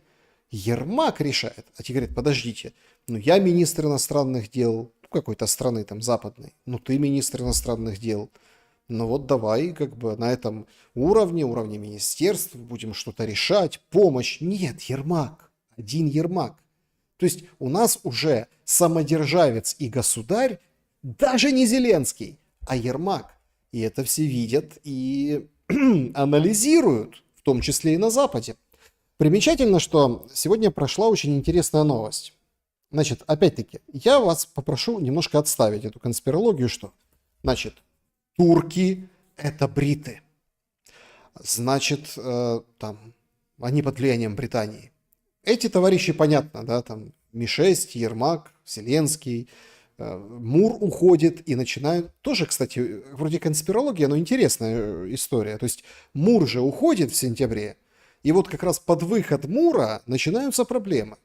Ермак решает. А те говорят, подождите, ну я министр иностранных дел какой-то страны там западной, ну ты министр иностранных дел, ну вот давай как бы на этом уровне министерств будем что-то решать, помощь. Нет, Ермак, один Ермак. То есть у нас уже самодержавец и государь даже не Зеленский, а Ермак. И это все видят и анализируют, в том числе и на Западе. Примечательно, что сегодня прошла очень интересная новость. Значит, опять-таки, я вас попрошу немножко отставить эту конспирологию, что, значит, турки – это бриты. Значит, там, они под влиянием Британии. Эти товарищи, понятно, да, там, Ми-6, Ермак, Зеленский, Мур уходит и начинают... Тоже, кстати, вроде конспирология, но интересная история. То есть Мур же уходит в сентябре, и вот как раз под выход Мура начинаются проблемы.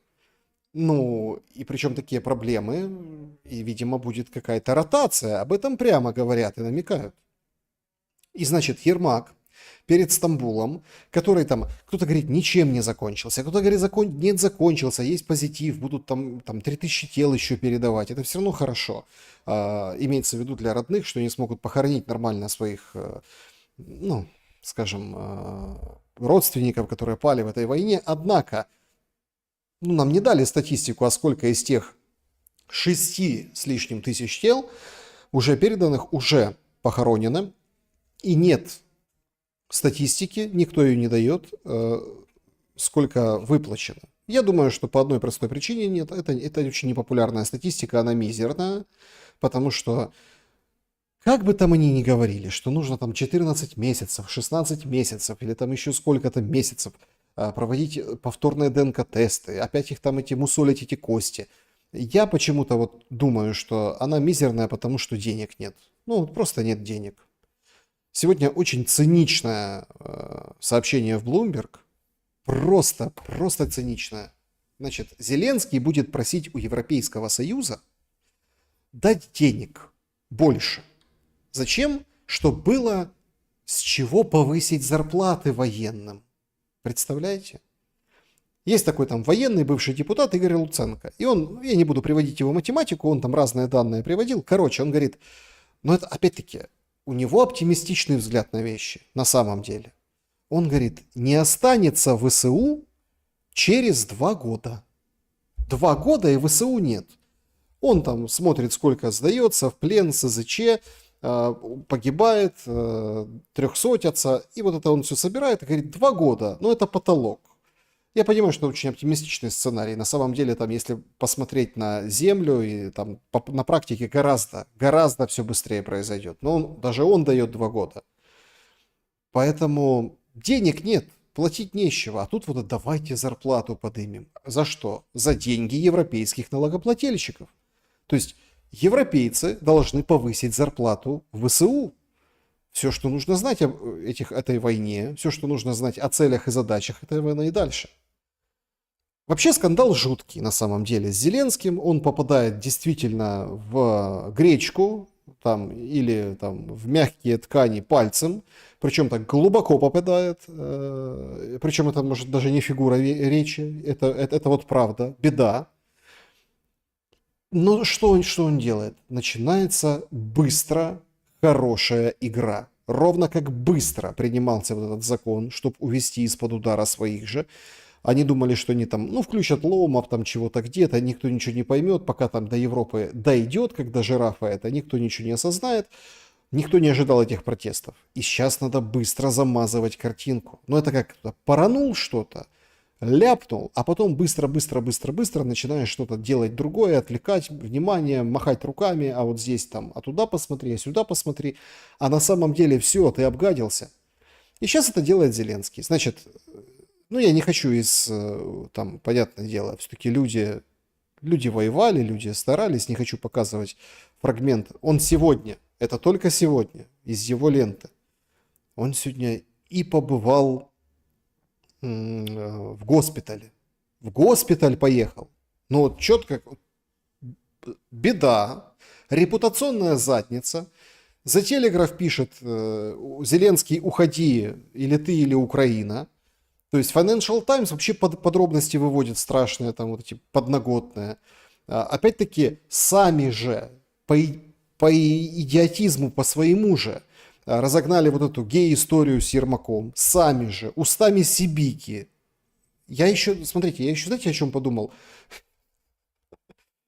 Ну, и причем такие проблемы, и, видимо, будет какая-то ротация. Об этом прямо говорят и намекают. И, значит, Ермак перед Стамбулом, который там, кто-то говорит, ничем не закончился, кто-то говорит, нет, закончился, есть позитив, будут там 3000 тел еще передавать. Это все равно хорошо. Имеется в виду для родных, что они смогут похоронить нормально своих, ну, скажем, родственников, которые пали в этой войне. Однако, ну, нам не дали статистику, а сколько из тех 6 с лишним тысяч тел уже переданных, уже похоронены. И нет статистики, никто ее не дает, сколько выплачено. Я думаю, что по одной простой причине нет. Это очень непопулярная статистика, она мизерная, потому что, как бы там они ни говорили, что нужно там 14 месяцев, 16 месяцев или там еще сколько-то месяцев проводить повторные ДНК-тесты, опять их там мусолить эти кости. Я почему-то вот думаю, что она мизерная, потому что денег нет. Ну, вот просто нет денег. Сегодня очень циничное сообщение в Bloomberg. Просто циничное. Значит, Зеленский будет просить у Европейского Союза дать денег больше. Зачем? Чтобы было с чего повысить зарплаты военным. Представляете? Есть такой там военный бывший депутат Игорь Луценко. И он, я не буду приводить его математику, он там разные данные приводил. Короче, он говорит, но это опять-таки... У него оптимистичный взгляд на вещи, на самом деле. Он говорит, не останется ВСУ через 2 года. 2 года и ВСУ нет. Он там смотрит, сколько сдается в плен, СЗЧ, погибает, 300-тся. И вот это он все собирает и говорит, 2 года, ну это потолок. Я понимаю, что очень оптимистичный сценарий. На самом деле, там, если посмотреть на Землю, и там на практике гораздо все быстрее произойдет. Но даже он дает 2 года. Поэтому денег нет, платить нечего. А тут вот давайте зарплату подымем. За что? За деньги европейских налогоплательщиков. То есть европейцы должны повысить зарплату в ВСУ. Все, что нужно знать об этой войне, все, что нужно знать о целях и задачах этой войны и дальше. Вообще скандал жуткий на самом деле с Зеленским. Он попадает действительно в гречку там, или там, в мягкие ткани пальцем. Причем так глубоко попадает. Причем это может даже не фигура речи. Это вот правда. Беда. Но что он делает? Начинается быстро хорошая игра. Ровно как быстро принимался вот этот закон, чтобы увести из-под удара своих же. Они думали, что они там, ну, включат ломов, там чего-то где-то, никто ничего не поймет, пока там до Европы дойдет, когда жирафа это, никто ничего не осознает. Никто не ожидал этих протестов. И сейчас надо быстро замазывать картинку. Ну, это как поранул что-то, ляпнул, а потом быстро начинаешь что-то делать другое, отвлекать внимание, махать руками, а вот здесь там, а туда посмотри, а сюда посмотри. А на самом деле все, ты обгадился. И сейчас это делает Зеленский. Значит, ну, я не хочу там, понятное дело, все-таки люди воевали, люди старались, не хочу показывать фрагмент. Он сегодня, это только сегодня, из его ленты, он сегодня и побывал в госпитале. В госпиталь поехал. Ну, вот четко, беда, репутационная задница. За Телеграф пишет, Зеленский, уходи, или ты, или Украина. То есть Financial Times вообще подробности выводит страшные, там вот эти подноготные. Опять-таки, сами же, по идиотизму, по своему же, разогнали вот эту гей-историю с Ермаком. Сами же, устами Сибики. Смотрите, знаете, о чем подумал?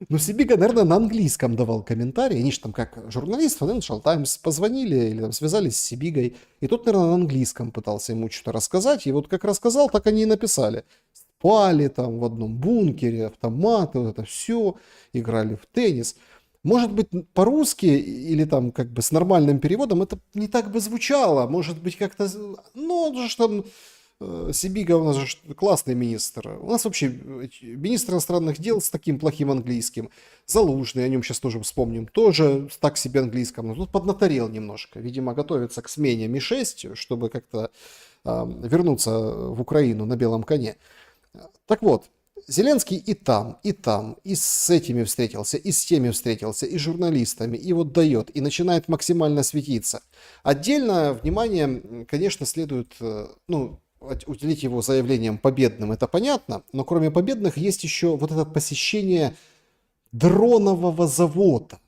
Ну, Сибига, наверное, на английском давал комментарий. Они же там как журналист Financial Times позвонили или там связались с Сибигой. И тот, наверное, на английском пытался ему что-то рассказать. И вот как рассказал, так они и написали. Спали там в одном бункере, автоматы, вот это все. Играли в теннис. Может быть, по-русски или там как бы с нормальным переводом это не так бы звучало. Может быть, как-то... Ну, что там... Сибига у нас же классный министр. У нас вообще министр иностранных дел с таким плохим английским. Залужный, о нем сейчас тоже вспомним, тоже так себе английском. Но тут поднаторел немножко. Видимо, готовится к смене Ми-6, чтобы как-то вернуться в Украину на белом коне. Так вот, Зеленский и там, и с этими встретился, и с теми встретился, и с журналистами, и вот дает, и начинает максимально светиться. Отдельное внимание, конечно, следует, уделить его заявлениям победным, это понятно, но кроме победных есть еще вот это посещение дронового завода.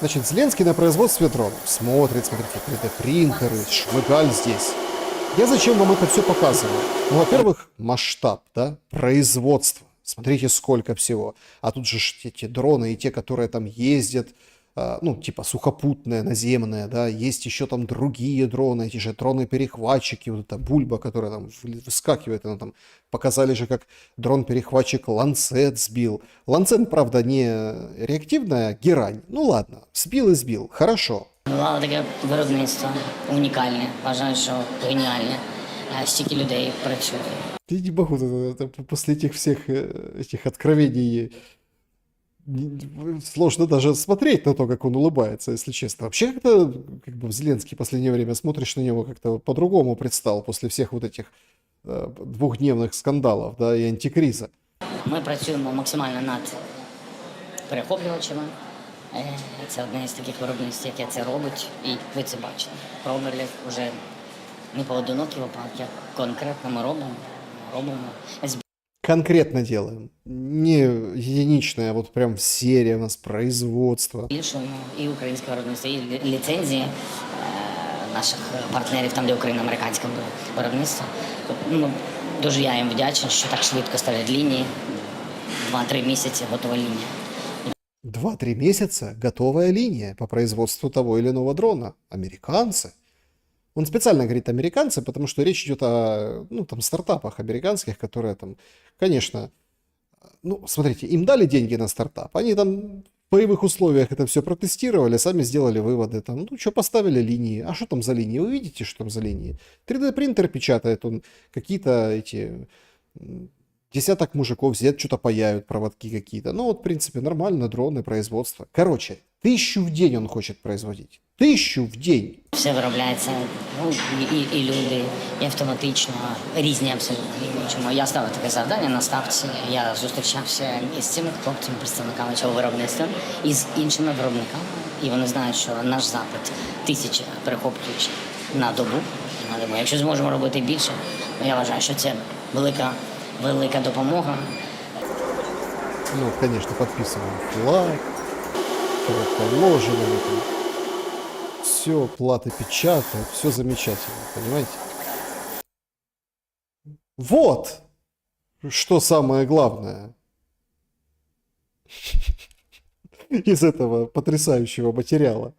Значит, Зеленский на производстве дронов смотрит, смотрите, 3D-принтеры, Шмыгаль здесь. Я зачем вам это все показываю? Ну, во-первых, масштаб, да, производство. Смотрите, сколько всего. А тут же эти дроны и те, которые там ездят, типа сухопутные, наземные, да, есть еще там другие дроны, эти же дроны-перехватчики, вот эта бульба, которая там выскакивает, она там, показали же, как дрон-перехватчик Ланцет сбил. Ланцет, правда, не реактивная герань, ну ладно, сбил и сбил, хорошо. Було таке виробництво унікальне, вважаю, що геніальне. Стільки людей працює. Я не могу, после этих всех этих откровений сложно даже смотреть на то, как он улыбается, если честно. Вообще как-то, Зеленский в последнее время смотришь на него как-то по-другому предстал после всех вот этих двухдневных скандалов, да, и антикриза. Ми працюємо максимально над перехоплювачами. Це одне з таких виробництв, яке це робить, і ви це бачите. Промерлів вже не поодинокі випадки, а конкретно ми робимо. Конкретно делаем. Не единичное, а вот прям серия у нас производства. Збільшуємо і українське виробництво, і ліцензії наших партнерів, там де Україна, американське виробництво. Дуже я їм вдячний, що так швидко ставлять лінії. 2-3 місяці готова лінія. 2-3 месяца готовая линия по производству того или иного дрона. Американцы. Он специально говорит американцы, потому что речь идет о стартапах американских, которые там, конечно, смотрите, им дали деньги на стартап, они там в боевых условиях это все протестировали, сами сделали выводы, там, поставили линии, а что там за линии, вы видите, что там за линии? 3D-принтер печатает, он какие-то эти... Десяток мужиков сидят, что-то паяют, проводки какие-то. В принципе, нормально, дроны, производство. Короче, 1000 в день он хочет производить. 1000 в день. Все виробляється, і люди, і автоматично, різні абсолютно. Чому я ставив таке завдання на ставці, я зустрічався із цими хлопцями, представниками цього виробництва, і з іншими виробниками. І вони знають, що наш запит 1000 перехоплюючих на добу. Якщо зможемо робити більше, я вважаю, що це велика допомога. Конечно, подписываем лайк, положено. Все, платы печатают, все замечательно, понимаете? Вот, что самое главное из этого потрясающего материала.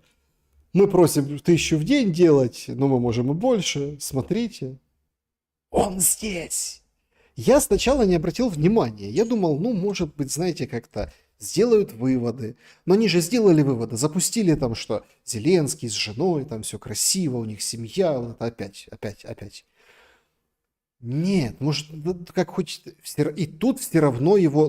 Мы просим 1000 в день делать, но мы можем и больше. Смотрите, он здесь. Я сначала не обратил внимания. Я думал, может быть, знаете, как-то сделают выводы. Но они же сделали выводы. Запустили там, что Зеленский с женой, там все красиво, у них семья. Вот это опять. Нет, может, как хочет. И тут все равно его,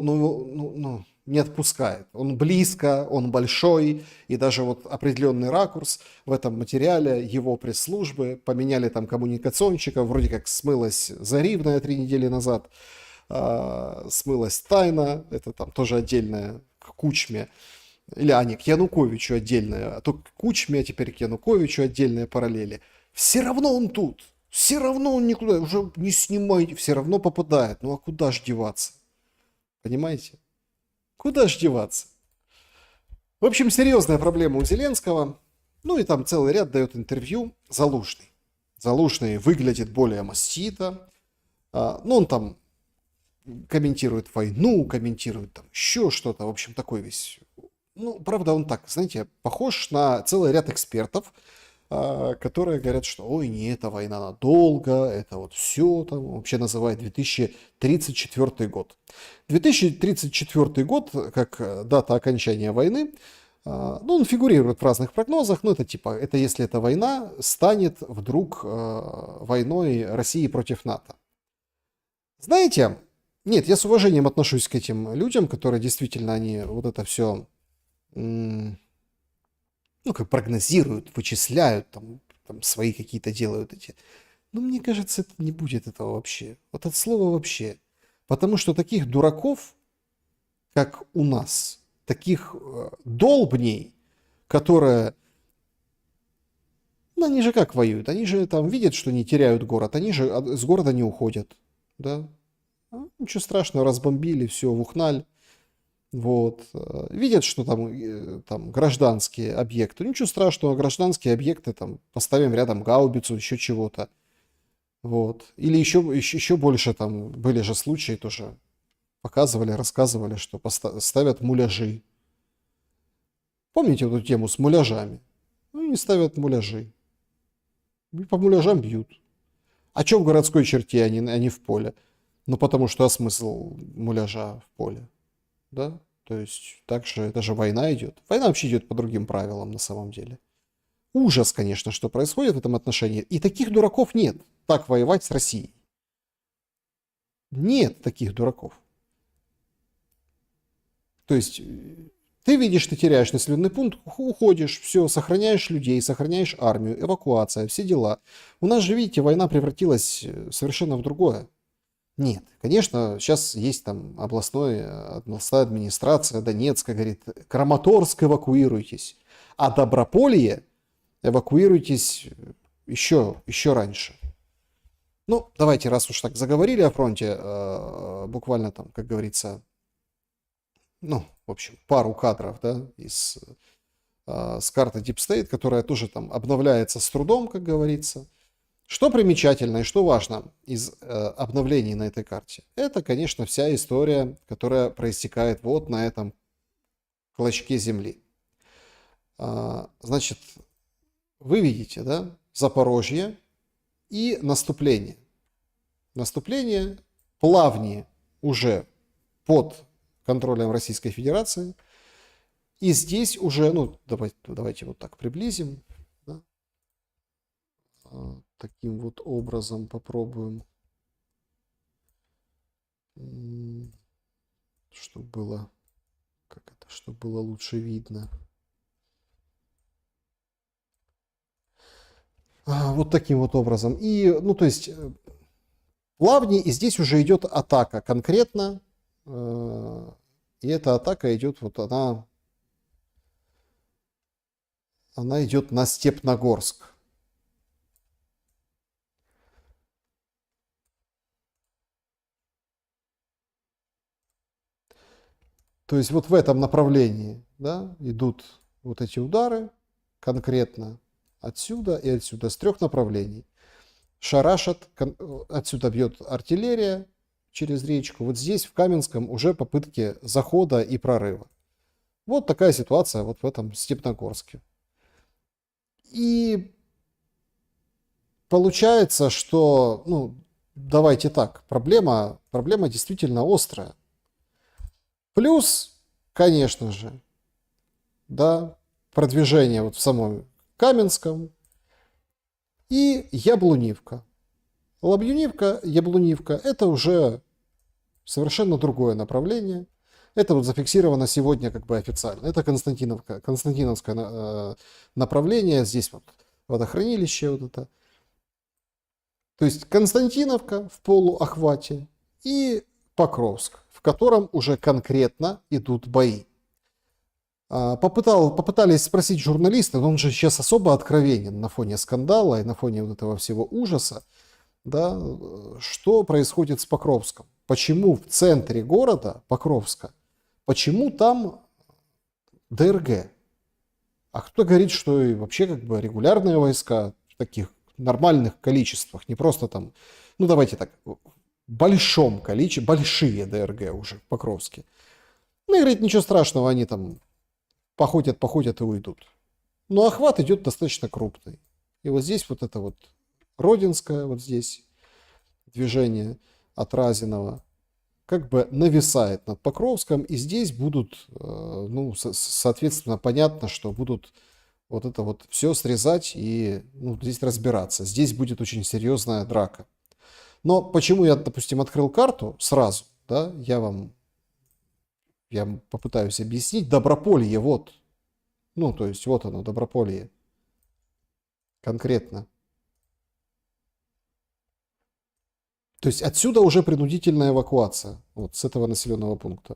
не отпускает. Он близко, он большой, и даже вот определенный ракурс в этом материале его пресс-службы, поменяли там коммуникационщика, вроде как смылась Заривная 3 недели назад, смылась Тайна, это там тоже отдельная к Кучме, или к Януковичу отдельная, а то к Кучме, а теперь к Януковичу отдельные параллели. Все равно он тут, все равно он никуда, уже не снимайте, все равно попадает, а куда ж деваться, понимаете? Куда ж деваться? В общем, серьезная проблема у Зеленского. И там целый ряд дает интервью Залужный. Залужный выглядит более мастито. Он там комментирует войну, комментирует там еще что-то. В общем, такой весь... правда, он так, знаете, похож на целый ряд экспертов, которые говорят, что ой, не, эта война надолго, это вот все там, вообще называет 2034 год. 2034 год, как дата окончания войны, Ну, он фигурирует в разных прогнозах, но это типа, это если эта война станет вдруг войной России против НАТО. Знаете, нет, я с уважением отношусь к этим людям, которые действительно, они вот это все, ну, как прогнозируют, вычисляют, там свои какие-то делают эти. Но мне кажется, это не будет этого вообще. Вот от слова вообще. Потому что таких дураков, как у нас, таких долбней, которые, ну, они же как воюют? Они же там видят, что не теряют город, они же с города не уходят, да? Ничего страшного, разбомбили, все, в Ухналь. Вот. Видят, что там гражданские объекты. Ничего страшного, гражданские объекты, там, поставим рядом гаубицу, еще чего-то. Вот. Или еще больше, там, были же случаи тоже, показывали, рассказывали, что ставят муляжи. Помните эту тему с муляжами? Ну, не ставят муляжи. По муляжам бьют. А что в городской черте, а не в поле? Ну, потому что смысл муляжа в поле? Да? То есть, так же, это же война идет. Война вообще идет по другим правилам на самом деле. Ужас, конечно, что происходит в этом отношении. И таких дураков нет. Так воевать с Россией. Нет таких дураков. То есть, ты видишь, ты теряешь населенный пункт, уходишь, все, сохраняешь людей, сохраняешь армию, эвакуация, все дела. У нас же, видите, война превратилась совершенно в другое. Нет, конечно, сейчас есть там областная администрация Донецка, говорит, Краматорск эвакуируйтесь, а Доброполье эвакуируйтесь еще раньше. Ну, давайте, раз уж так заговорили о фронте, буквально там, как говорится, ну, в общем, пару кадров, да, с карты Deep State, которая тоже там обновляется с трудом, как говорится. Что примечательно и что важно из обновлений на этой карте? Это, конечно, вся история, которая проистекает вот на этом клочке земли. Значит, вы видите, да, Запорожье и наступление. Наступление плавнее уже под контролем Российской Федерации. И здесь уже, ну, давайте вот так приблизим. Да? Таким вот образом попробуем, чтобы было, чтобы было лучше видно. Вот таким вот образом. И, ну, то есть, плавнее, и здесь уже идет атака конкретно. И эта атака идет, вот она идет на Степногорск. То есть вот в этом направлении, да, идут вот эти удары конкретно отсюда и отсюда, с трех направлений. Шарашат, отсюда бьет артиллерия через речку. Вот здесь, в Каменском, уже попытки захода и прорыва. Вот такая ситуация вот в этом Степногорске. И получается, что, ну, давайте так, проблема действительно острая. Плюс, конечно же, да, продвижение вот в самом Каменском и Яблунивка. Лабьюнивка, Яблунивка – это уже совершенно другое направление. Это вот зафиксировано сегодня как бы официально. Это Константиновское направление. Здесь вот водохранилище вот это. То есть Константиновка в полуохвате и Покровск, в котором уже конкретно идут бои. Попытались спросить журналисты, но он же сейчас особо откровенен на фоне скандала и на фоне вот этого всего ужаса, да, что происходит с Покровском. Почему в центре города Покровска, почему там ДРГ? А кто говорит, что и вообще как бы регулярные войска в таких нормальных количествах, не просто там, ну давайте так, в большом количестве, большие ДРГ уже в Покровске. Ну и говорит, ничего страшного, они там походят и уйдут. Но охват идет достаточно крупный. И вот здесь вот это вот Родинское, вот здесь движение от Разинова как бы нависает над Покровском, и здесь будут, ну, соответственно, понятно, что будут вот это вот все срезать и, ну, здесь разбираться. Здесь будет очень серьезная драка. Но почему я, допустим, открыл карту сразу, да, я попытаюсь объяснить. Доброполье, вот. Ну, то есть, вот оно, Доброполье. Конкретно. То есть, отсюда уже принудительная эвакуация. Вот с этого населенного пункта.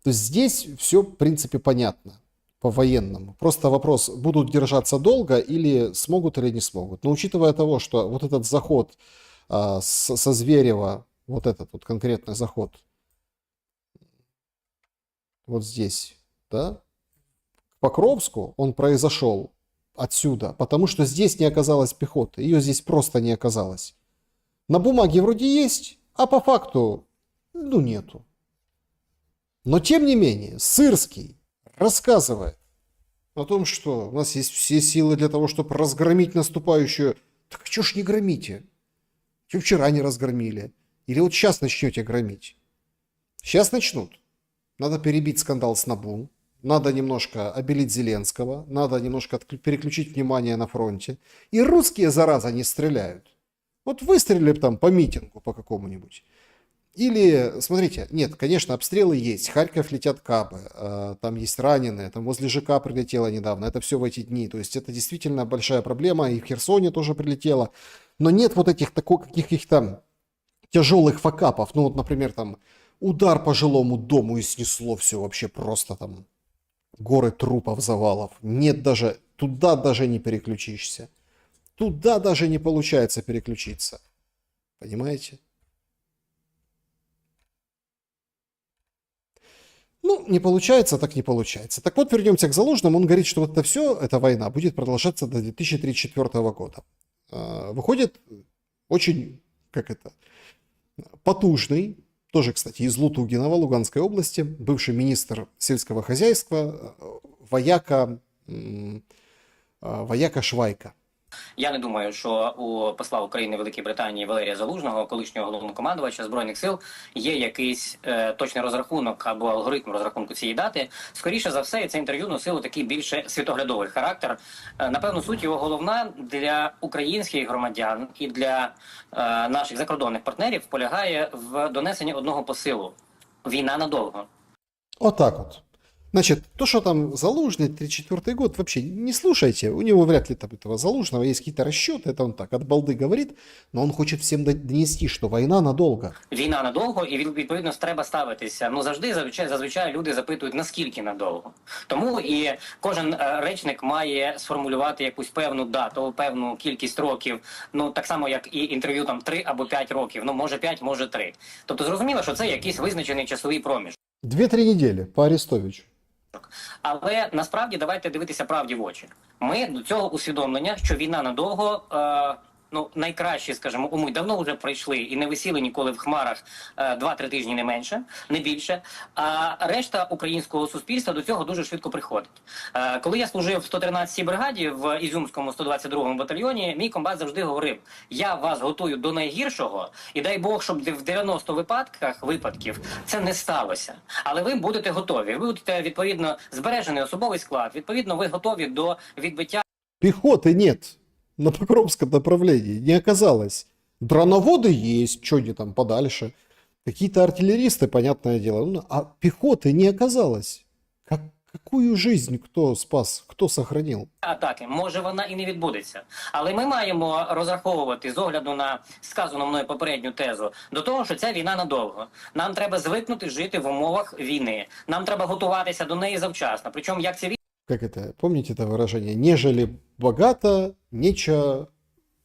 То есть, здесь все, в принципе, понятно. По-военному. Просто вопрос, будут держаться долго или смогут или не смогут. Но учитывая того, что вот этот заход со Зверева, вот этот вот конкретный заход, вот здесь, да, к Покровску, он произошел отсюда, потому что здесь не оказалось пехоты, ее здесь просто не оказалось. На бумаге вроде есть, а по факту, ну, нету. Но тем не менее, Сырский рассказывает о том, что у нас есть все силы для того, чтобы разгромить наступающую. Так что ж не громите? Что вчера не разгромили? Или вот сейчас начнете громить? Сейчас начнут. Надо перебить скандал с НАБУ, надо немножко обелить Зеленского, надо немножко переключить внимание на фронте. И русские, зараза, не стреляют. Вот выстрелили там по митингу по какому-нибудь. Или, смотрите, нет, конечно, обстрелы есть. В Харьков летят кабы, там есть раненые, там возле ЖК прилетело недавно. Это все в эти дни. То есть это действительно большая проблема. И в Херсоне тоже прилетело. Но нет вот этих каких-то тяжелых факапов. Ну вот, например, там удар по жилому дому и снесло все вообще просто там. Горы трупов, завалов. Нет даже, туда даже не переключишься. Туда даже не получается переключиться. Понимаете? Ну, не получается, так не получается. Так вот, вернемся к Залужному. Он говорит, что вот это все, эта война будет продолжаться до 2034 года. Выходит очень, потужный, тоже, кстати, из Лутугинова, Луганской области, бывший министр сельского хозяйства, вояка Швайка. Я не думаю, що у посла України в Великій Британії Валерія Залужного, колишнього головнокомандувача Збройних сил, є якийсь точний розрахунок або алгоритм розрахунку цієї дати. Скоріше за все, це інтерв'ю носило такий більше світоглядовий характер. Напевно, суть його головна для українських громадян і для наших закордонних партнерів полягає в донесенні одного посилу. Війна надовго. Отак от. Значит, то, что там Залужный, 34-й год, вообще не слушайте. У него вряд ли там этого Залужного есть какие-то расчеты. Это он так от балды говорит, но он хочет всем донести, что война надолго. Війна надовго, і відповідно треба ставитися. Ну завжди зазвичай люди запитують, наскільки надовго. Тому і кожен речник має сформулювати якусь певну дату, певну кількість років. Ну так само, як і інтерв'ю там 3 або 5 років. Ну може 5, може 3. Тобто зрозуміло, що це якийсь визначений часовий проміжок. 2-3 недели по Арестовичу. Але насправді давайте дивитися правді в очі. Ми до цього усвідомлення, що війна надовго, найкращі, скажімо, умови давно вже пройшли і не висіли ніколи в хмарах 2-3 тижні, не менше, не більше. А решта українського суспільства до цього дуже швидко приходить. Коли я служив в 113-й бригаді в Ізюмському 122-му батальйоні, мій комбат завжди говорив: я вас готую до найгіршого, і дай Бог, щоб в 90 випадків це не сталося. Але ви будете готові, ви будете, відповідно, збережений особовий склад, відповідно, ви готові до відбиття. Пехоты нет на Покровском направлении, не оказалось. Броноводы есть, что они там подальше. Какие-то артиллеристы, понятное дело. Ну, а пехоты не оказалось. Какую жизнь кто спас, кто сохранил? Атаки, може вона і не відбудеться. Але ми маємо розраховувати з огляду на сказану мною попередню тезу до того, що ця війна надовго. Нам треба звикнути жити в умовах війни. Нам треба готуватися до неї завчасно. Причому як ця Как это, помните это выражение? Нежели богато, нечего...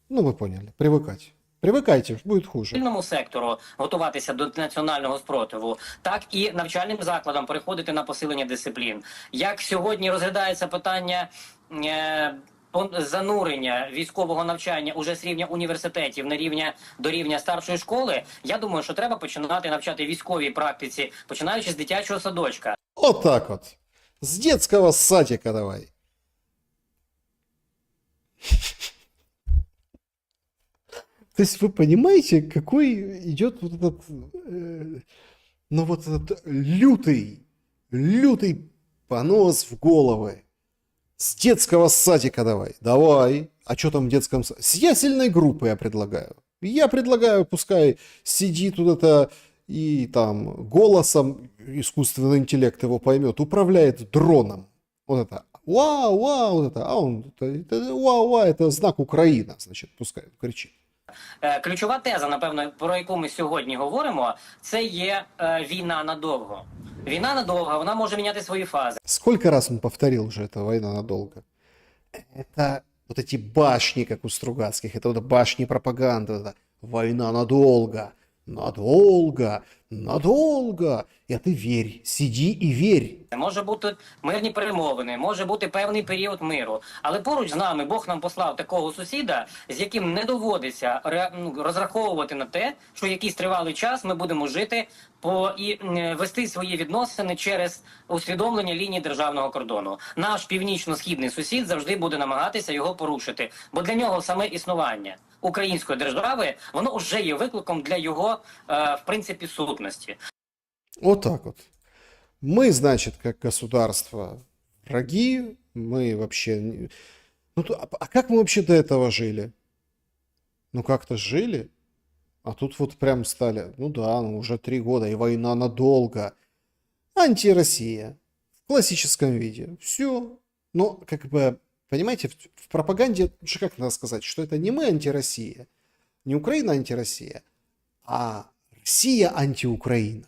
Ну, вы поняли, привыкать. Привикайте, будет хуже. цивільному сектору готуватися до національного спротиву, так і навчальним закладам переходити на посилення дисциплін. Як сьогодні розглядається питання занурення військового навчання уже з рівня університетів до рівня старшої школи, я думаю, що треба починати навчати військовій практиці, починаючи з дитячого садочка. Вот так вот. С детского садика давай. То есть вы понимаете, какой идет вот этот Но вот этот лютый понос в головы. С детского садика давай. Давай. А что там в детском садике? С ясельной группы я предлагаю. Я предлагаю, пускай сидит тут это и там голосом искусственный интеллект его поймет, управляет дроном. Вот это вау, вау, вот это, а он, вау, вау, это знак Украина, значит, пускай кричит. Ключова теза, напевно, про яку ми сьогодні говоримо, це є війна надовго. Війна надовго, вона може міняти свої фази. Сколько раз он повторил уже, это война надолго? Это вот эти башни, как у Стругацких, это вот башни пропаганды, вот это война надолго, надолго, надолго. А ты верь, сиди и верь. Може бути мирні перемовини, може бути певний період миру. Але поруч з нами Бог нам послав такого сусіда, з яким не доводиться розраховувати на те, що якийсь тривалий час ми будемо жити і вести свої відносини через усвідомлення лінії державного кордону. Наш північно-східний сусід завжди буде намагатися його порушити, бо для нього саме існування української держави, воно вже є викликом для його, в принципі, сутності. Вот так вот. Мы, значит, как государство враги, мы вообще... а как мы вообще до этого жили? Ну, как-то жили, а тут вот прям стали, ну да, уже 3 года, и война надолго. Антироссия. В классическом виде. Все. Но, как бы, понимаете, в пропаганде, же как надо сказать, что это не мы антироссия, не Украина антироссия, а Россия антиукраина.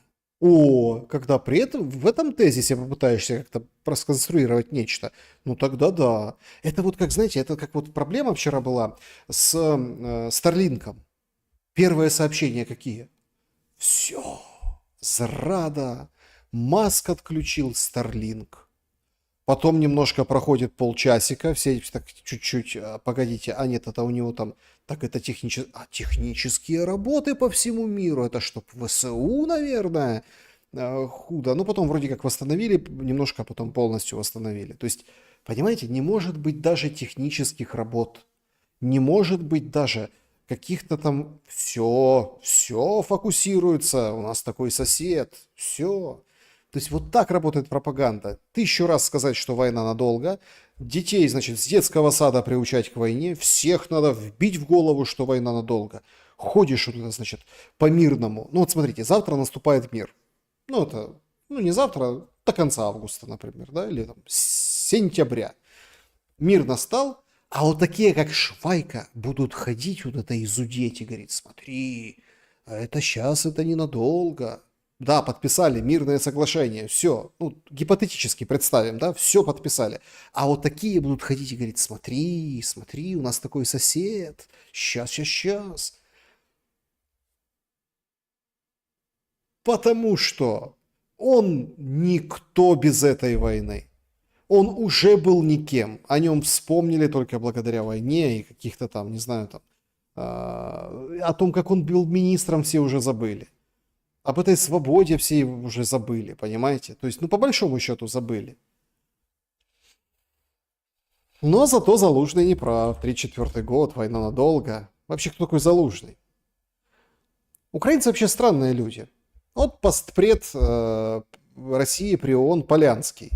Когда при этом в этом тезисе попытаешься как-то просконструировать нечто, ну тогда да. Это вот как, знаете, это как вот проблема вчера была с Старлинком. Первые сообщения какие? Все, зрада, Маск отключил Старлинк. Потом немножко проходит полчасика, все так чуть-чуть, погодите, а нет, это у него там, так это технические работы по всему миру, это чтоб ВСУ, наверное, худо. Ну, потом вроде как восстановили, немножко потом полностью восстановили. То есть, понимаете, не может быть даже технических работ, не может быть даже каких-то там, все фокусируется, у нас такой сосед, все. То есть вот так работает пропаганда. 1000 раз сказать, что война надолго. Детей, значит, с детского сада приучать к войне. Всех надо вбить в голову, что война надолго. Ходишь, вот это, значит, по-мирному. Ну вот смотрите, завтра наступает мир. Ну это, не завтра, а до конца августа, например, да, или там с сентября. Мир настал, а вот такие, как Швайка, будут ходить вот это и зудеть и говорить, смотри, это сейчас, это ненадолго. Да, подписали мирное соглашение, все, ну, гипотетически представим, да, все подписали. А вот такие будут ходить и говорить, смотри, смотри, у нас такой сосед, сейчас. Потому что он никто без этой войны. Он уже был никем, о нем вспомнили только благодаря войне и каких-то там, не знаю, там, о том, как он был министром, все уже забыли. Об этой свободе все уже забыли, понимаете? То есть, по большому счету забыли. Но зато Залужный не прав. 34-й год, война надолго. Вообще, кто такой Залужный? Украинцы вообще странные люди. Вот постпред России при ООН Полянский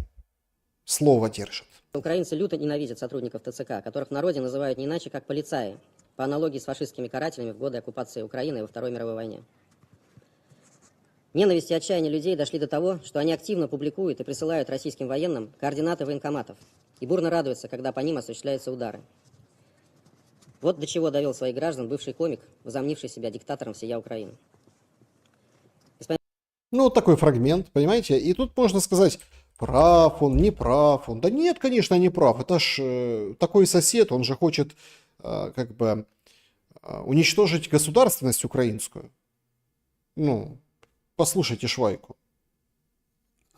слово держит. Украинцы люто ненавидят сотрудников ТЦК, которых в народе называют не иначе, как полицаи, по аналогии с фашистскими карателями в годы оккупации Украины во Второй мировой войне. Ненависть и отчаяние людей дошли до того, что они активно публикуют и присылают российским военным координаты военкоматов и бурно радуются, когда по ним осуществляются удары. Вот до чего довел своих граждан бывший комик, возомнивший себя диктатором всея Украины. Ну, вот такой фрагмент, понимаете? И тут можно сказать, прав он, не прав он. Да нет, конечно, не прав. Это ж такой сосед, он же хочет как бы уничтожить государственность украинскую. Ну, послушайте Швайку.